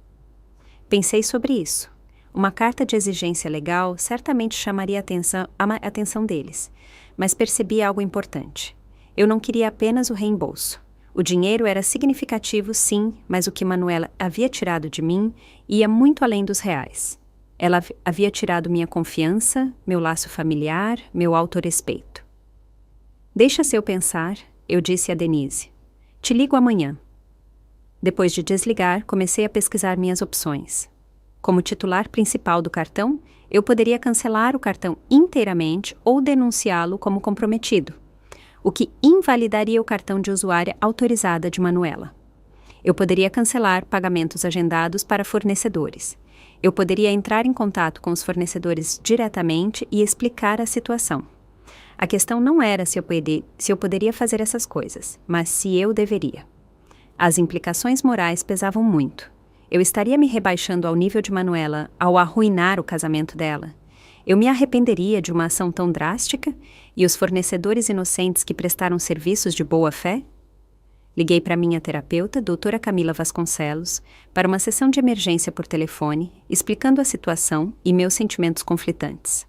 Pensei sobre isso. Uma carta de exigência legal certamente chamaria a atenção deles, mas percebi algo importante. Eu não queria apenas o reembolso. O dinheiro era significativo, sim, mas o que Manuela havia tirado de mim ia muito além dos reais. Ela havia tirado minha confiança, meu laço familiar, meu autorrespeito. Deixa-se eu pensar, eu disse a Denise. Te ligo amanhã. Depois de desligar, comecei a pesquisar minhas opções. Como titular principal do cartão, eu poderia cancelar o cartão inteiramente ou denunciá-lo como comprometido, o que invalidaria o cartão de usuária autorizada de Manuela. Eu poderia cancelar pagamentos agendados para fornecedores. Eu poderia entrar em contato com os fornecedores diretamente e explicar a situação. A questão não era se eu poderia fazer essas coisas, mas se eu deveria. As implicações morais pesavam muito. Eu estaria me rebaixando ao nível de Manuela ao arruinar o casamento dela. Eu me arrependeria de uma ação tão drástica e os fornecedores inocentes que prestaram serviços de boa fé? Liguei para minha terapeuta, doutora Camila Vasconcelos, para uma sessão de emergência por telefone, explicando a situação e meus sentimentos conflitantes.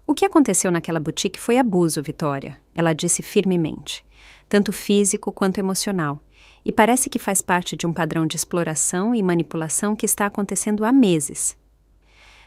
O que aconteceu naquela boutique foi abuso, Vitória, ela disse firmemente, tanto físico quanto emocional. E parece que faz parte de um padrão de exploração e manipulação que está acontecendo há meses.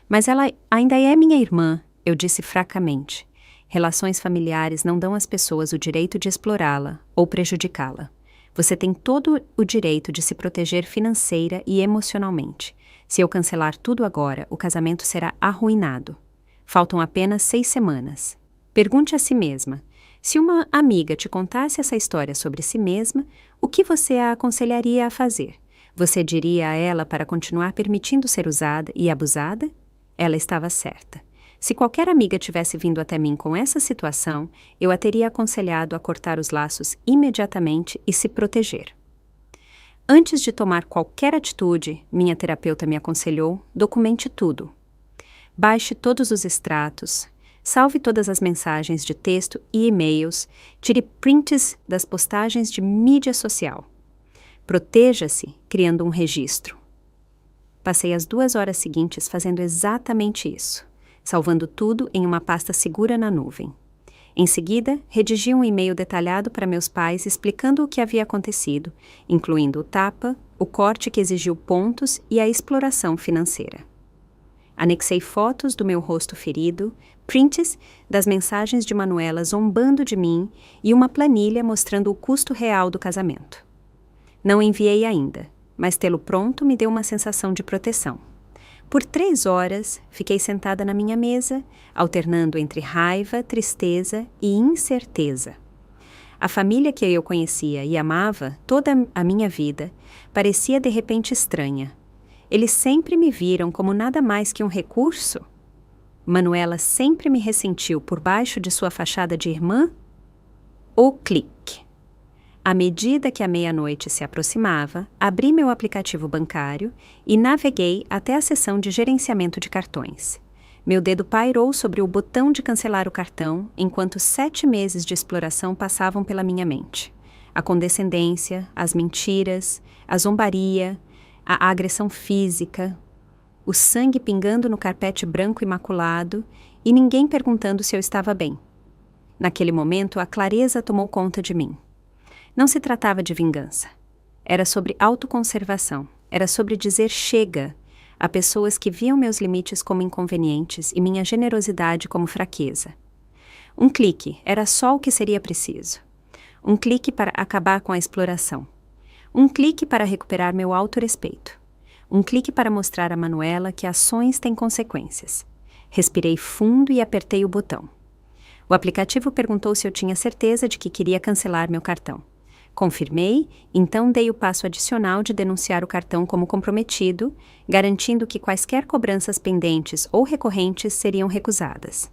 Mas ela ainda é minha irmã, eu disse fracamente. Relações familiares não dão às pessoas o direito de explorá-la ou prejudicá-la. Você tem todo o direito de se proteger financeira e emocionalmente. Se eu cancelar tudo agora, o casamento será arruinado. Faltam apenas 6 semanas. Pergunte a si mesma. Se uma amiga te contasse essa história sobre si mesma, o que você a aconselharia a fazer? Você diria a ela para continuar permitindo ser usada e abusada? Ela estava certa. Se qualquer amiga tivesse vindo até mim com essa situação, eu a teria aconselhado a cortar os laços imediatamente e se proteger. Antes de tomar qualquer atitude, minha terapeuta me aconselhou, documente tudo. Baixe todos os extratos, salve todas as mensagens de texto e e-mails, tire prints das postagens de mídia social. Proteja-se criando um registro. Passei as 2 horas seguintes fazendo exatamente isso, salvando tudo em uma pasta segura na nuvem. Em seguida, redigi um e-mail detalhado para meus pais explicando o que havia acontecido, incluindo o tapa, o corte que exigiu pontos e a exploração financeira. Anexei fotos do meu rosto ferido, prints das mensagens de Manuela zombando de mim e uma planilha mostrando o custo real do casamento. Não enviei ainda, mas tê-lo pronto me deu uma sensação de proteção. Por 3 horas, fiquei sentada na minha mesa, alternando entre raiva, tristeza e incerteza. A família que eu conhecia e amava toda a minha vida parecia de repente estranha. Eles sempre me viram como nada mais que um recurso? Manuela sempre me ressentiu por baixo de sua fachada de irmã? O clique. À medida que a meia-noite se aproximava, abri meu aplicativo bancário e naveguei até a seção de gerenciamento de cartões. Meu dedo pairou sobre o botão de cancelar o cartão, enquanto 7 meses de exploração passavam pela minha mente. A condescendência, as mentiras, a zombaria, a agressão física, o sangue pingando no carpete branco imaculado e ninguém perguntando se eu estava bem. Naquele momento, a clareza tomou conta de mim. Não se tratava de vingança. Era sobre autoconservação. Era sobre dizer chega a pessoas que viam meus limites como inconvenientes e minha generosidade como fraqueza. Um clique era só o que seria preciso. Um clique para acabar com a exploração. Um clique para recuperar meu autorrespeito. Um clique para mostrar a Manuela que ações têm consequências. Respirei fundo e apertei o botão. O aplicativo perguntou se eu tinha certeza de que queria cancelar meu cartão. Confirmei, então dei o passo adicional de denunciar o cartão como comprometido, garantindo que quaisquer cobranças pendentes ou recorrentes seriam recusadas.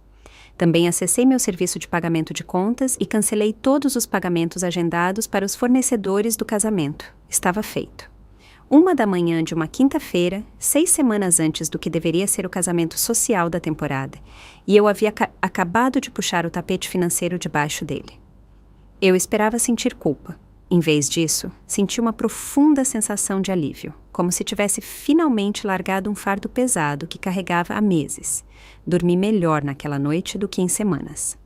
Também acessei meu serviço de pagamento de contas e cancelei todos os pagamentos agendados para os fornecedores do casamento. Estava feito. 1h de uma quinta-feira, 6 semanas antes do que deveria ser o casamento social da temporada, e eu havia acabado de puxar o tapete financeiro debaixo dele. Eu esperava sentir culpa. Em vez disso, senti uma profunda sensação de alívio, como se tivesse finalmente largado um fardo pesado que carregava há meses. Dormi melhor naquela noite do que em semanas.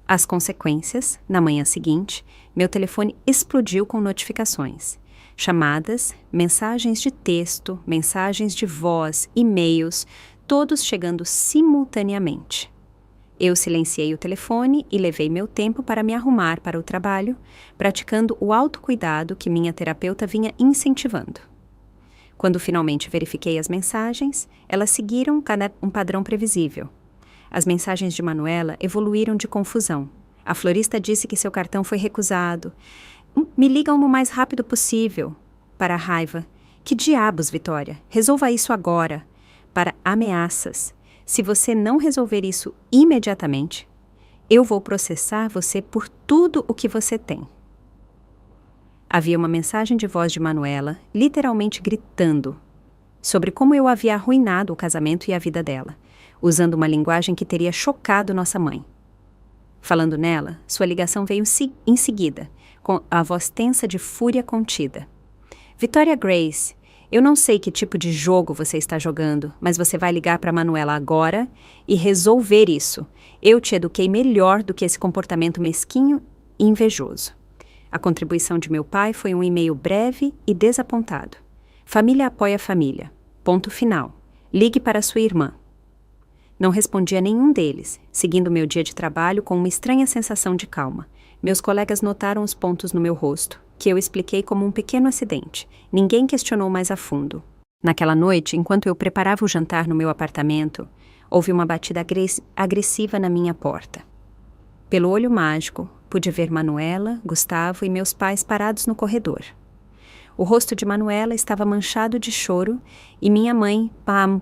As consequências, na manhã seguinte, meu telefone explodiu com notificações. Chamadas, mensagens de texto, mensagens de voz, e-mails, todos chegando simultaneamente. Eu silenciei o telefone e levei meu tempo para me arrumar para o trabalho, praticando o autocuidado que minha terapeuta vinha incentivando. Quando finalmente verifiquei as mensagens, elas seguiram um padrão previsível. As mensagens de Manuela evoluíram de confusão. A florista disse que seu cartão foi recusado. Me ligam o mais rápido possível. Para a raiva. Que diabos, Vitória? Resolva isso agora. Para ameaças. Se você não resolver isso imediatamente, eu vou processar você por tudo o que você tem. Havia uma mensagem de voz de Manuela, literalmente gritando, sobre como eu havia arruinado o casamento e a vida dela, usando uma linguagem que teria chocado nossa mãe. Falando nela, sua ligação veio em seguida, com a voz tensa de fúria contida. Vitória Grace, eu não sei que tipo de jogo você está jogando, mas você vai ligar para Manuela agora e resolver isso. Eu te eduquei melhor do que esse comportamento mesquinho e invejoso. A contribuição de meu pai foi um e-mail breve e desapontado. Família apoia família. Ponto final. Ligue para sua irmã. Não respondi a nenhum deles, seguindo meu dia de trabalho com uma estranha sensação de calma. Meus colegas notaram os pontos no meu rosto, que eu expliquei como um pequeno acidente. Ninguém questionou mais a fundo. Naquela noite, enquanto eu preparava o jantar no meu apartamento, houve uma batida agressiva na minha porta. Pelo olho mágico, pude ver Manuela, Gustavo e meus pais parados no corredor. O rosto de Manuela estava manchado de choro e minha mãe, Pam,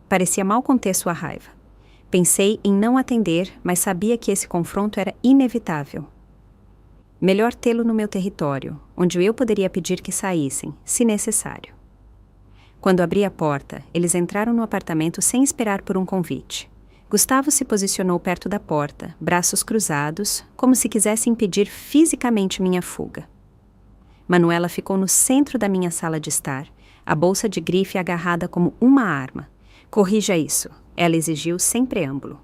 parecia mal conter sua raiva. Pensei em não atender, mas sabia que esse confronto era inevitável. Melhor tê-lo no meu território, onde eu poderia pedir que saíssem, se necessário. Quando abri a porta, eles entraram no apartamento sem esperar por um convite. Gustavo se posicionou perto da porta, braços cruzados, como se quisesse impedir fisicamente minha fuga. Manuela ficou no centro da minha sala de estar, a bolsa de grife agarrada como uma arma. Corrija isso, ela exigiu sem preâmbulo.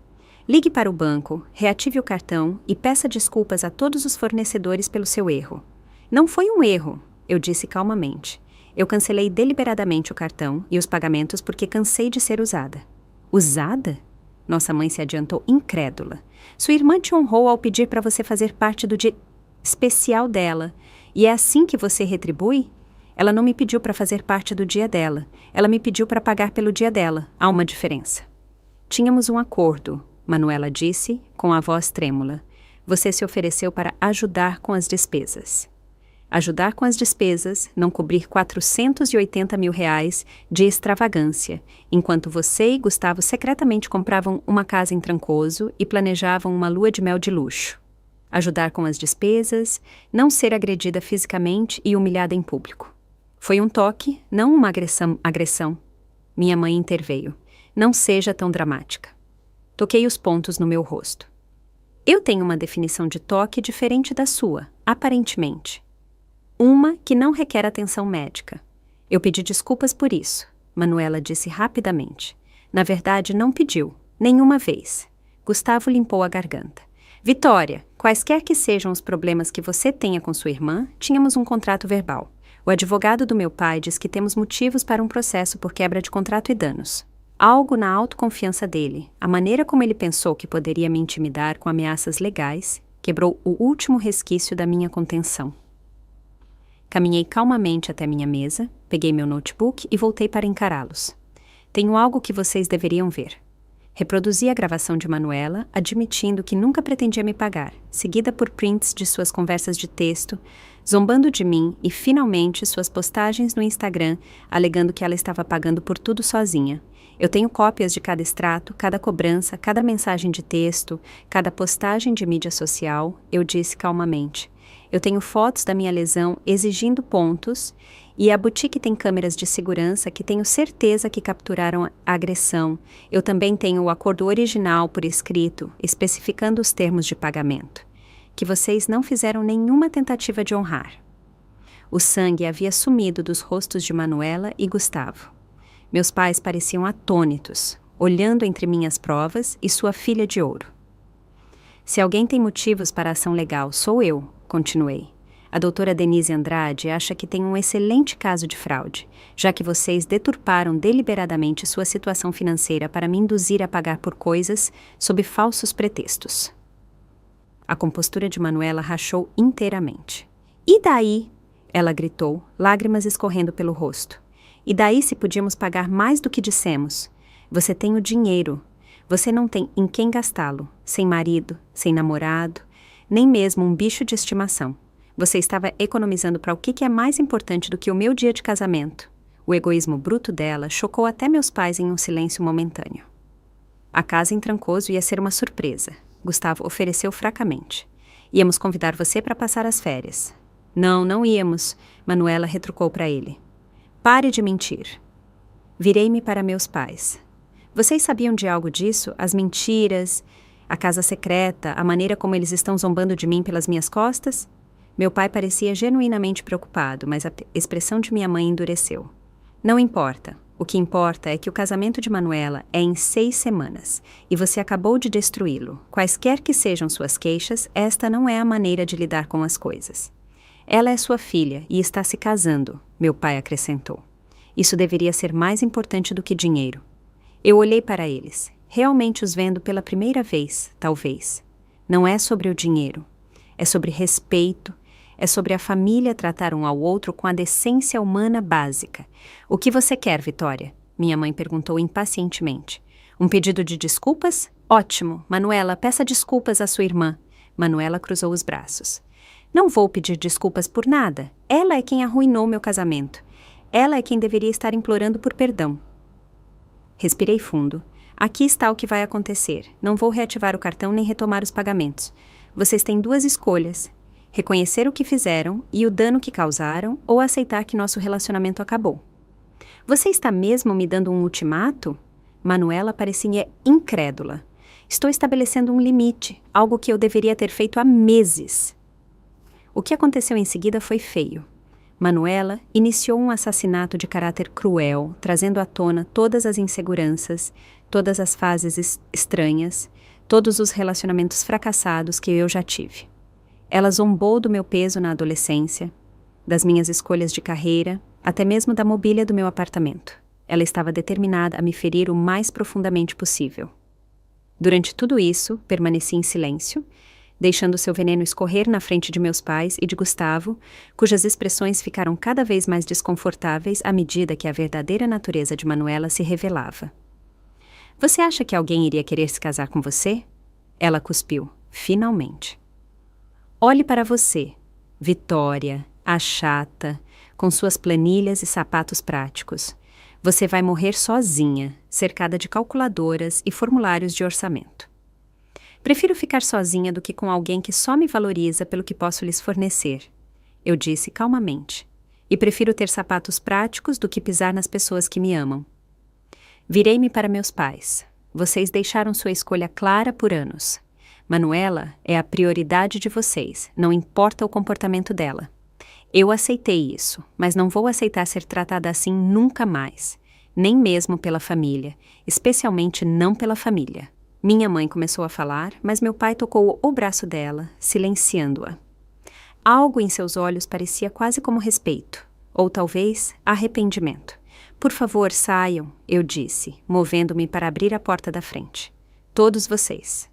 Ligue para o banco, reative o cartão e peça desculpas a todos os fornecedores pelo seu erro. Não foi um erro, eu disse calmamente. Eu cancelei deliberadamente o cartão e os pagamentos porque cansei de ser usada. Usada? Nossa mãe se adiantou incrédula. Sua irmã te honrou ao pedir para você fazer parte do dia especial dela. E é assim que você retribui? Ela não me pediu para fazer parte do dia dela. Ela me pediu para pagar pelo dia dela. Há uma diferença. Tínhamos um acordo, Manuela disse, com a voz trêmula. Você se ofereceu para ajudar com as despesas. Ajudar com as despesas, não cobrir 480 mil reais de extravagância, enquanto você e Gustavo secretamente compravam uma casa em Trancoso e planejavam uma lua de mel de luxo. Ajudar com as despesas, não ser agredida fisicamente e humilhada em público. Foi um toque, não uma agressão. Minha mãe interveio. Não seja tão dramática. Toquei os pontos no meu rosto. Eu tenho uma definição de toque diferente da sua, aparentemente. Uma que não requer atenção médica. Eu pedi desculpas por isso, Manuela disse rapidamente. Na verdade, não pediu, nenhuma vez. Gustavo limpou a garganta. Vitória, quaisquer que sejam os problemas que você tenha com sua irmã, tínhamos um contrato verbal. O advogado do meu pai diz que temos motivos para um processo por quebra de contrato e danos. Algo na autoconfiança dele, a maneira como ele pensou que poderia me intimidar com ameaças legais, quebrou o último resquício da minha contenção. Caminhei calmamente até minha mesa, peguei meu notebook e voltei para encará-los. Tenho algo que vocês deveriam ver. Reproduzi a gravação de Manuela, admitindo que nunca pretendia me pagar, seguida por prints de suas conversas de texto, zombando de mim e, finalmente, suas postagens no Instagram, alegando que ela estava pagando por tudo sozinha. Eu tenho cópias de cada extrato, cada cobrança, cada mensagem de texto, cada postagem de mídia social, eu disse calmamente. Eu tenho fotos da minha lesão exigindo pontos e a boutique tem câmeras de segurança que tenho certeza que capturaram a agressão. Eu também tenho o acordo original por escrito, especificando os termos de pagamento. que vocês não fizeram nenhuma tentativa de honrar. O sangue havia sumido dos rostos de Manuela e Gustavo. Meus pais pareciam atônitos, olhando entre minhas provas e sua filha de ouro. Se alguém tem motivos para a ação legal, sou eu, continuei. A doutora Denise Andrade acha que tem um excelente caso de fraude, já que vocês deturparam deliberadamente sua situação financeira para me induzir a pagar por coisas sob falsos pretextos. A compostura de Manuela rachou inteiramente. E daí? Ela gritou, lágrimas escorrendo pelo rosto. E daí se podíamos pagar mais do que dissemos? Você tem o dinheiro. Você não tem em quem gastá-lo, sem marido, sem namorado, nem mesmo um bicho de estimação. Você estava economizando para o que é mais importante do que o meu dia de casamento. O egoísmo bruto dela chocou até meus pais em um silêncio momentâneo. A casa em Trancoso ia ser uma surpresa. Gustavo ofereceu fracamente. Íamos convidar você para passar as férias. Não, não íamos, Manuela retrucou para ele. Pare de mentir. Virei-me para meus pais. Vocês sabiam de algo disso? As mentiras, a casa secreta, a maneira como eles estão zombando de mim pelas minhas costas? Meu pai parecia genuinamente preocupado, mas a expressão de minha mãe endureceu. Não importa. O que importa é que o casamento de Manuela é em 6 semanas, e você acabou de destruí-lo. Quaisquer que sejam suas queixas, esta não é a maneira de lidar com as coisas. Ela é sua filha e está se casando, meu pai acrescentou. Isso deveria ser mais importante do que dinheiro. Eu olhei para eles, realmente os vendo pela primeira vez, talvez. Não é sobre o dinheiro. É sobre respeito. É sobre a família tratar um ao outro com a decência humana básica. O que você quer, Vitória? Minha mãe perguntou impacientemente. Um pedido de desculpas? Ótimo. Manuela, peça desculpas à sua irmã. Manuela cruzou os braços. Não vou pedir desculpas por nada. Ela é quem arruinou meu casamento. Ela é quem deveria estar implorando por perdão. Respirei fundo. Aqui está o que vai acontecer. Não vou reativar o cartão nem retomar os pagamentos. Vocês têm 2 escolhas. Reconhecer o que fizeram e o dano que causaram ou aceitar que nosso relacionamento acabou. Você está mesmo me dando um ultimato? Manuela parecia incrédula. Estou estabelecendo um limite, algo que eu deveria ter feito há meses. O que aconteceu em seguida foi feio. Manuela iniciou um assassinato de caráter cruel, trazendo à tona todas as inseguranças, todas as fases estranhas, todos os relacionamentos fracassados que eu já tive. Ela zombou do meu peso na adolescência, das minhas escolhas de carreira, até mesmo da mobília do meu apartamento. Ela estava determinada a me ferir o mais profundamente possível. Durante tudo isso, permaneci em silêncio, deixando seu veneno escorrer na frente de meus pais e de Gustavo, cujas expressões ficaram cada vez mais desconfortáveis à medida que a verdadeira natureza de Manuela se revelava. Você acha que alguém iria querer se casar com você? Ela cuspiu, finalmente. Olhe para você, Vitória, a chata, com suas planilhas e sapatos práticos. Você vai morrer sozinha, cercada de calculadoras e formulários de orçamento. Prefiro ficar sozinha do que com alguém que só me valoriza pelo que posso lhes fornecer, eu disse calmamente. E prefiro ter sapatos práticos do que pisar nas pessoas que me amam. Virei-me para meus pais. Vocês deixaram sua escolha clara por anos. Manuela é a prioridade de vocês, não importa o comportamento dela. Eu aceitei isso, mas não vou aceitar ser tratada assim nunca mais, nem mesmo pela família, especialmente não pela família. Minha mãe começou a falar, mas meu pai tocou o braço dela, silenciando-a. Algo em seus olhos parecia quase como respeito, ou talvez arrependimento. Por favor, saiam, eu disse, movendo-me para abrir a porta da frente. Todos vocês.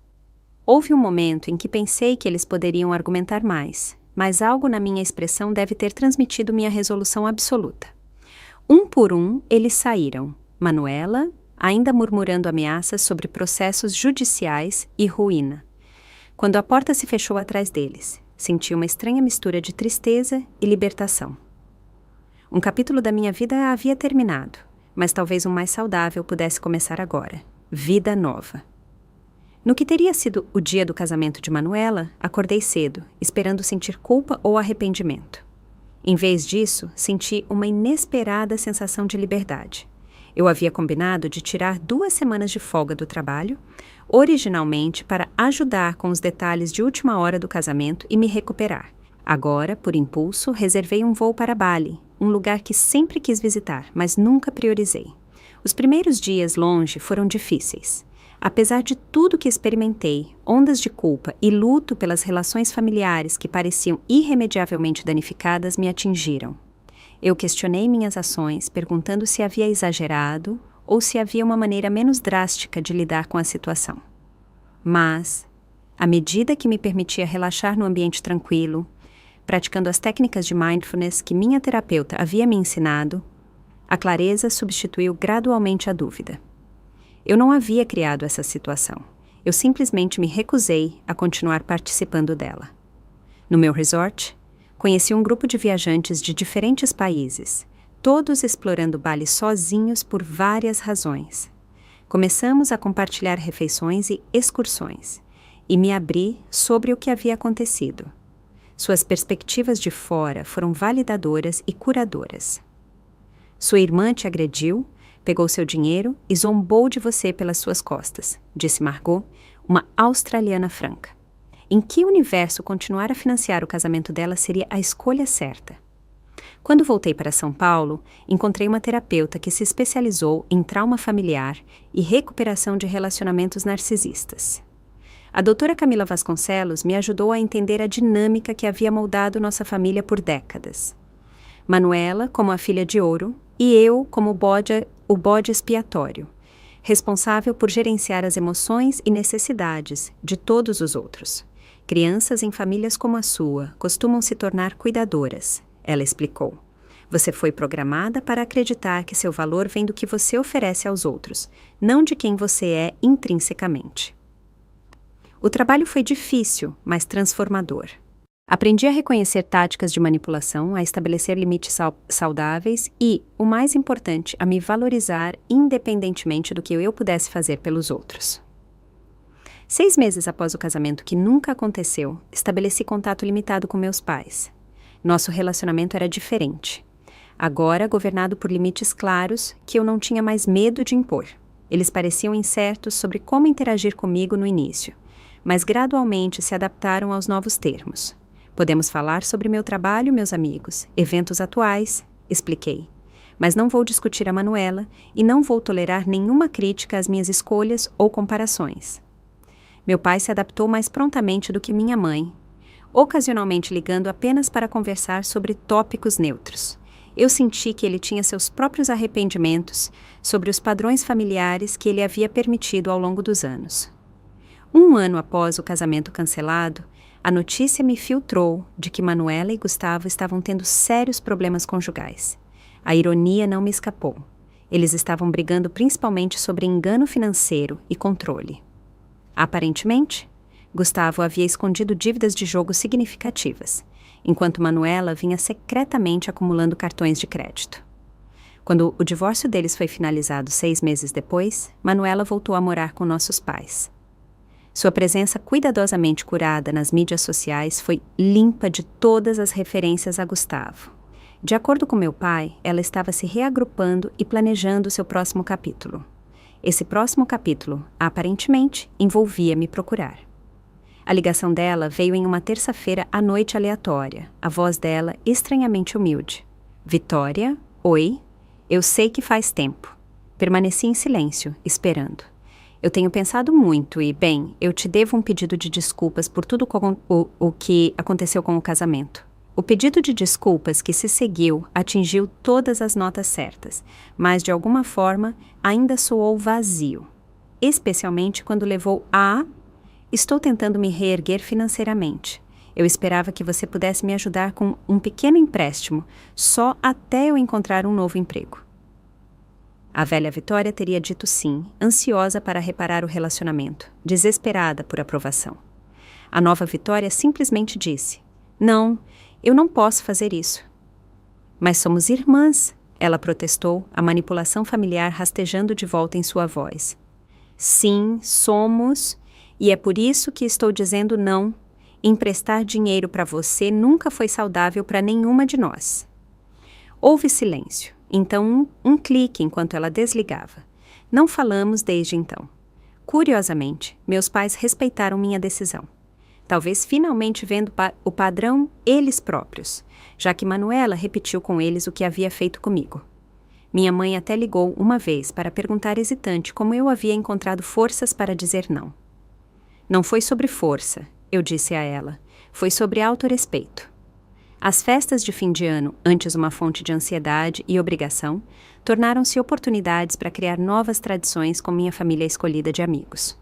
Houve um momento em que pensei que eles poderiam argumentar mais, mas algo na minha expressão deve ter transmitido minha resolução absoluta. Um por um, eles saíram. Manuela, ainda murmurando ameaças sobre processos judiciais e ruína. Quando a porta se fechou atrás deles, senti uma estranha mistura de tristeza e libertação. Um capítulo da minha vida havia terminado, mas talvez um mais saudável pudesse começar agora. Vida nova. No que teria sido o dia do casamento de Manuela, acordei cedo, esperando sentir culpa ou arrependimento. Em vez disso, senti uma inesperada sensação de liberdade. Eu havia combinado de tirar 2 semanas de folga do trabalho, originalmente para ajudar com os detalhes de última hora do casamento e me recuperar. Agora, por impulso, reservei um voo para Bali, um lugar que sempre quis visitar, mas nunca priorizei. Os primeiros dias longe foram difíceis. Apesar de tudo que experimentei, ondas de culpa e luto pelas relações familiares que pareciam irremediavelmente danificadas me atingiram. Eu questionei minhas ações, perguntando se havia exagerado ou se havia uma maneira menos drástica de lidar com a situação. Mas, à medida que me permitia relaxar no ambiente tranquilo, praticando as técnicas de mindfulness que minha terapeuta havia me ensinado, a clareza substituiu gradualmente a dúvida. Eu não havia criado essa situação. Eu simplesmente me recusei a continuar participando dela. No meu resort, conheci um grupo de viajantes de diferentes países, todos explorando Bali sozinhos por várias razões. Começamos a compartilhar refeições e excursões, e me abri sobre o que havia acontecido. Suas perspectivas de fora foram validadoras e curadoras. Sua irmã te agrediu, pegou seu dinheiro e zombou de você pelas suas costas, disse Margot, uma australiana franca. Em que universo continuar a financiar o casamento dela seria a escolha certa? Quando voltei para São Paulo, encontrei uma terapeuta que se especializou em trauma familiar e recuperação de relacionamentos narcisistas. A doutora Camila Vasconcelos me ajudou a entender a dinâmica que havia moldado nossa família por décadas. Manuela como a filha de ouro e eu como o bode expiatório, responsável por gerenciar as emoções e necessidades de todos os outros. Crianças em famílias como a sua costumam se tornar cuidadoras, ela explicou. Você foi programada para acreditar que seu valor vem do que você oferece aos outros, não de quem você é intrinsecamente. O trabalho foi difícil, mas transformador. Aprendi a reconhecer táticas de manipulação, a estabelecer limites saudáveis e, o mais importante, a me valorizar independentemente do que eu pudesse fazer pelos outros. 6 meses após o casamento, que nunca aconteceu, estabeleci contato limitado com meus pais. Nosso relacionamento era diferente. Agora governado por limites claros que eu não tinha mais medo de impor. Eles pareciam incertos sobre como interagir comigo no início, mas gradualmente se adaptaram aos novos termos. Podemos falar sobre meu trabalho, meus amigos, eventos atuais, expliquei. Mas não vou discutir a Manuela e não vou tolerar nenhuma crítica às minhas escolhas ou comparações. Meu pai se adaptou mais prontamente do que minha mãe, ocasionalmente ligando apenas para conversar sobre tópicos neutros. Eu senti que ele tinha seus próprios arrependimentos sobre os padrões familiares que ele havia permitido ao longo dos anos. 1 ano após o casamento cancelado, a notícia me filtrou de que Manuela e Gustavo estavam tendo sérios problemas conjugais. A ironia não me escapou. Eles estavam brigando principalmente sobre engano financeiro e controle. Aparentemente, Gustavo havia escondido dívidas de jogo significativas, enquanto Manuela vinha secretamente acumulando cartões de crédito. Quando o divórcio deles foi finalizado 6 meses depois, Manuela voltou a morar com nossos pais. Sua presença cuidadosamente curada nas mídias sociais foi limpa de todas as referências a Gustavo. De acordo com meu pai, ela estava se reagrupando e planejando seu próximo capítulo. Esse próximo capítulo, aparentemente, envolvia me procurar. A ligação dela veio em uma terça-feira à noite aleatória, a voz dela estranhamente humilde. Vitória, oi, eu sei que faz tempo. Permaneci em silêncio, esperando. Eu tenho pensado muito e, bem, eu te devo um pedido de desculpas por tudo o que aconteceu com o casamento. O pedido de desculpas que se seguiu atingiu todas as notas certas, mas, de alguma forma, ainda soou vazio. Especialmente quando levou a... Estou tentando me reerguer financeiramente. Eu esperava que você pudesse me ajudar com um pequeno empréstimo, só até eu encontrar um novo emprego. A velha Vitória teria dito sim, ansiosa para reparar o relacionamento, desesperada por aprovação. A nova Vitória simplesmente disse: não, eu não posso fazer isso. Mas somos irmãs, ela protestou, a manipulação familiar rastejando de volta em sua voz. Sim, somos, e é por isso que estou dizendo não. Emprestar dinheiro para você nunca foi saudável para nenhuma de nós. Houve silêncio. Então um clique enquanto ela desligava. Não falamos desde então. Curiosamente, meus pais respeitaram minha decisão. Talvez finalmente vendo o padrão eles próprios, já que Manuela repetiu com eles o que havia feito comigo. Minha mãe até ligou uma vez para perguntar hesitante como eu havia encontrado forças para dizer não. Não foi sobre força, eu disse a ela, foi sobre autorrespeito. As festas de fim de ano, antes uma fonte de ansiedade e obrigação, tornaram-se oportunidades para criar novas tradições com minha família escolhida de amigos.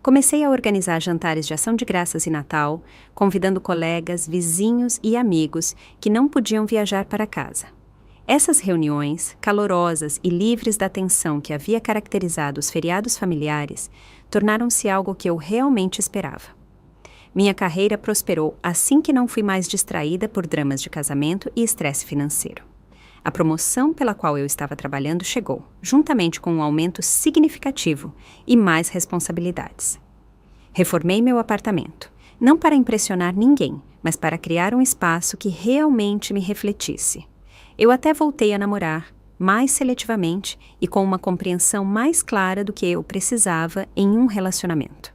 Comecei a organizar jantares de ação de graças e Natal, convidando colegas, vizinhos e amigos que não podiam viajar para casa. Essas reuniões, calorosas e livres da tensão que havia caracterizado os feriados familiares, tornaram-se algo que eu realmente esperava. Minha carreira prosperou assim que não fui mais distraída por dramas de casamento e estresse financeiro. A promoção pela qual eu estava trabalhando chegou, juntamente com um aumento significativo e mais responsabilidades. Reformei meu apartamento, não para impressionar ninguém, mas para criar um espaço que realmente me refletisse. Eu até voltei a namorar, mais seletivamente e com uma compreensão mais clara do que eu precisava em um relacionamento.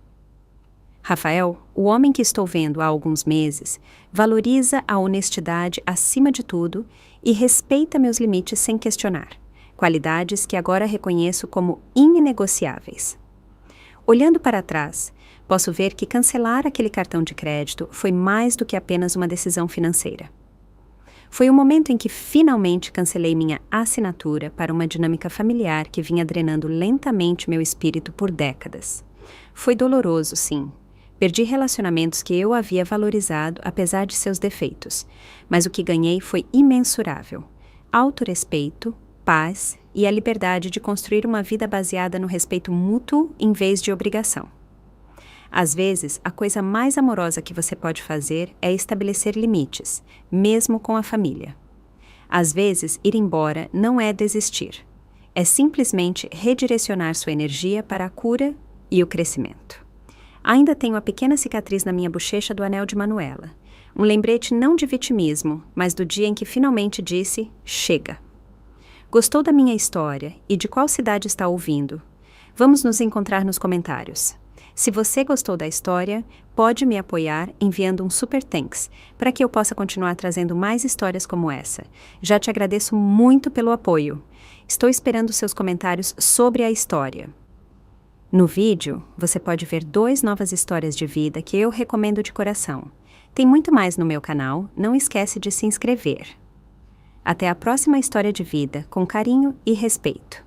Rafael, o homem que estou vendo há alguns meses, valoriza a honestidade acima de tudo e respeita meus limites sem questionar, qualidades que agora reconheço como inegociáveis. Olhando para trás, posso ver que cancelar aquele cartão de crédito foi mais do que apenas uma decisão financeira. Foi o momento em que finalmente cancelei minha assinatura para uma dinâmica familiar que vinha drenando lentamente meu espírito por décadas. Foi doloroso, sim. Perdi relacionamentos que eu havia valorizado apesar de seus defeitos, mas o que ganhei foi imensurável. Autorrespeito, paz e a liberdade de construir uma vida baseada no respeito mútuo em vez de obrigação. Às vezes, a coisa mais amorosa que você pode fazer é estabelecer limites, mesmo com a família. Às vezes, ir embora não é desistir. É simplesmente redirecionar sua energia para a cura e o crescimento. Ainda tenho a pequena cicatriz na minha bochecha do anel de Manuela. Um lembrete não de vitimismo, mas do dia em que finalmente disse, chega. Gostou da minha história e de qual cidade está ouvindo? Vamos nos encontrar nos comentários. Se você gostou da história, pode me apoiar enviando um super thanks, para que eu possa continuar trazendo mais histórias como essa. Já te agradeço muito pelo apoio. Estou esperando seus comentários sobre a história. No vídeo, você pode ver 2 novas histórias de vida que eu recomendo de coração. Tem muito mais no meu canal, não esquece de se inscrever. Até a próxima história de vida, com carinho e respeito.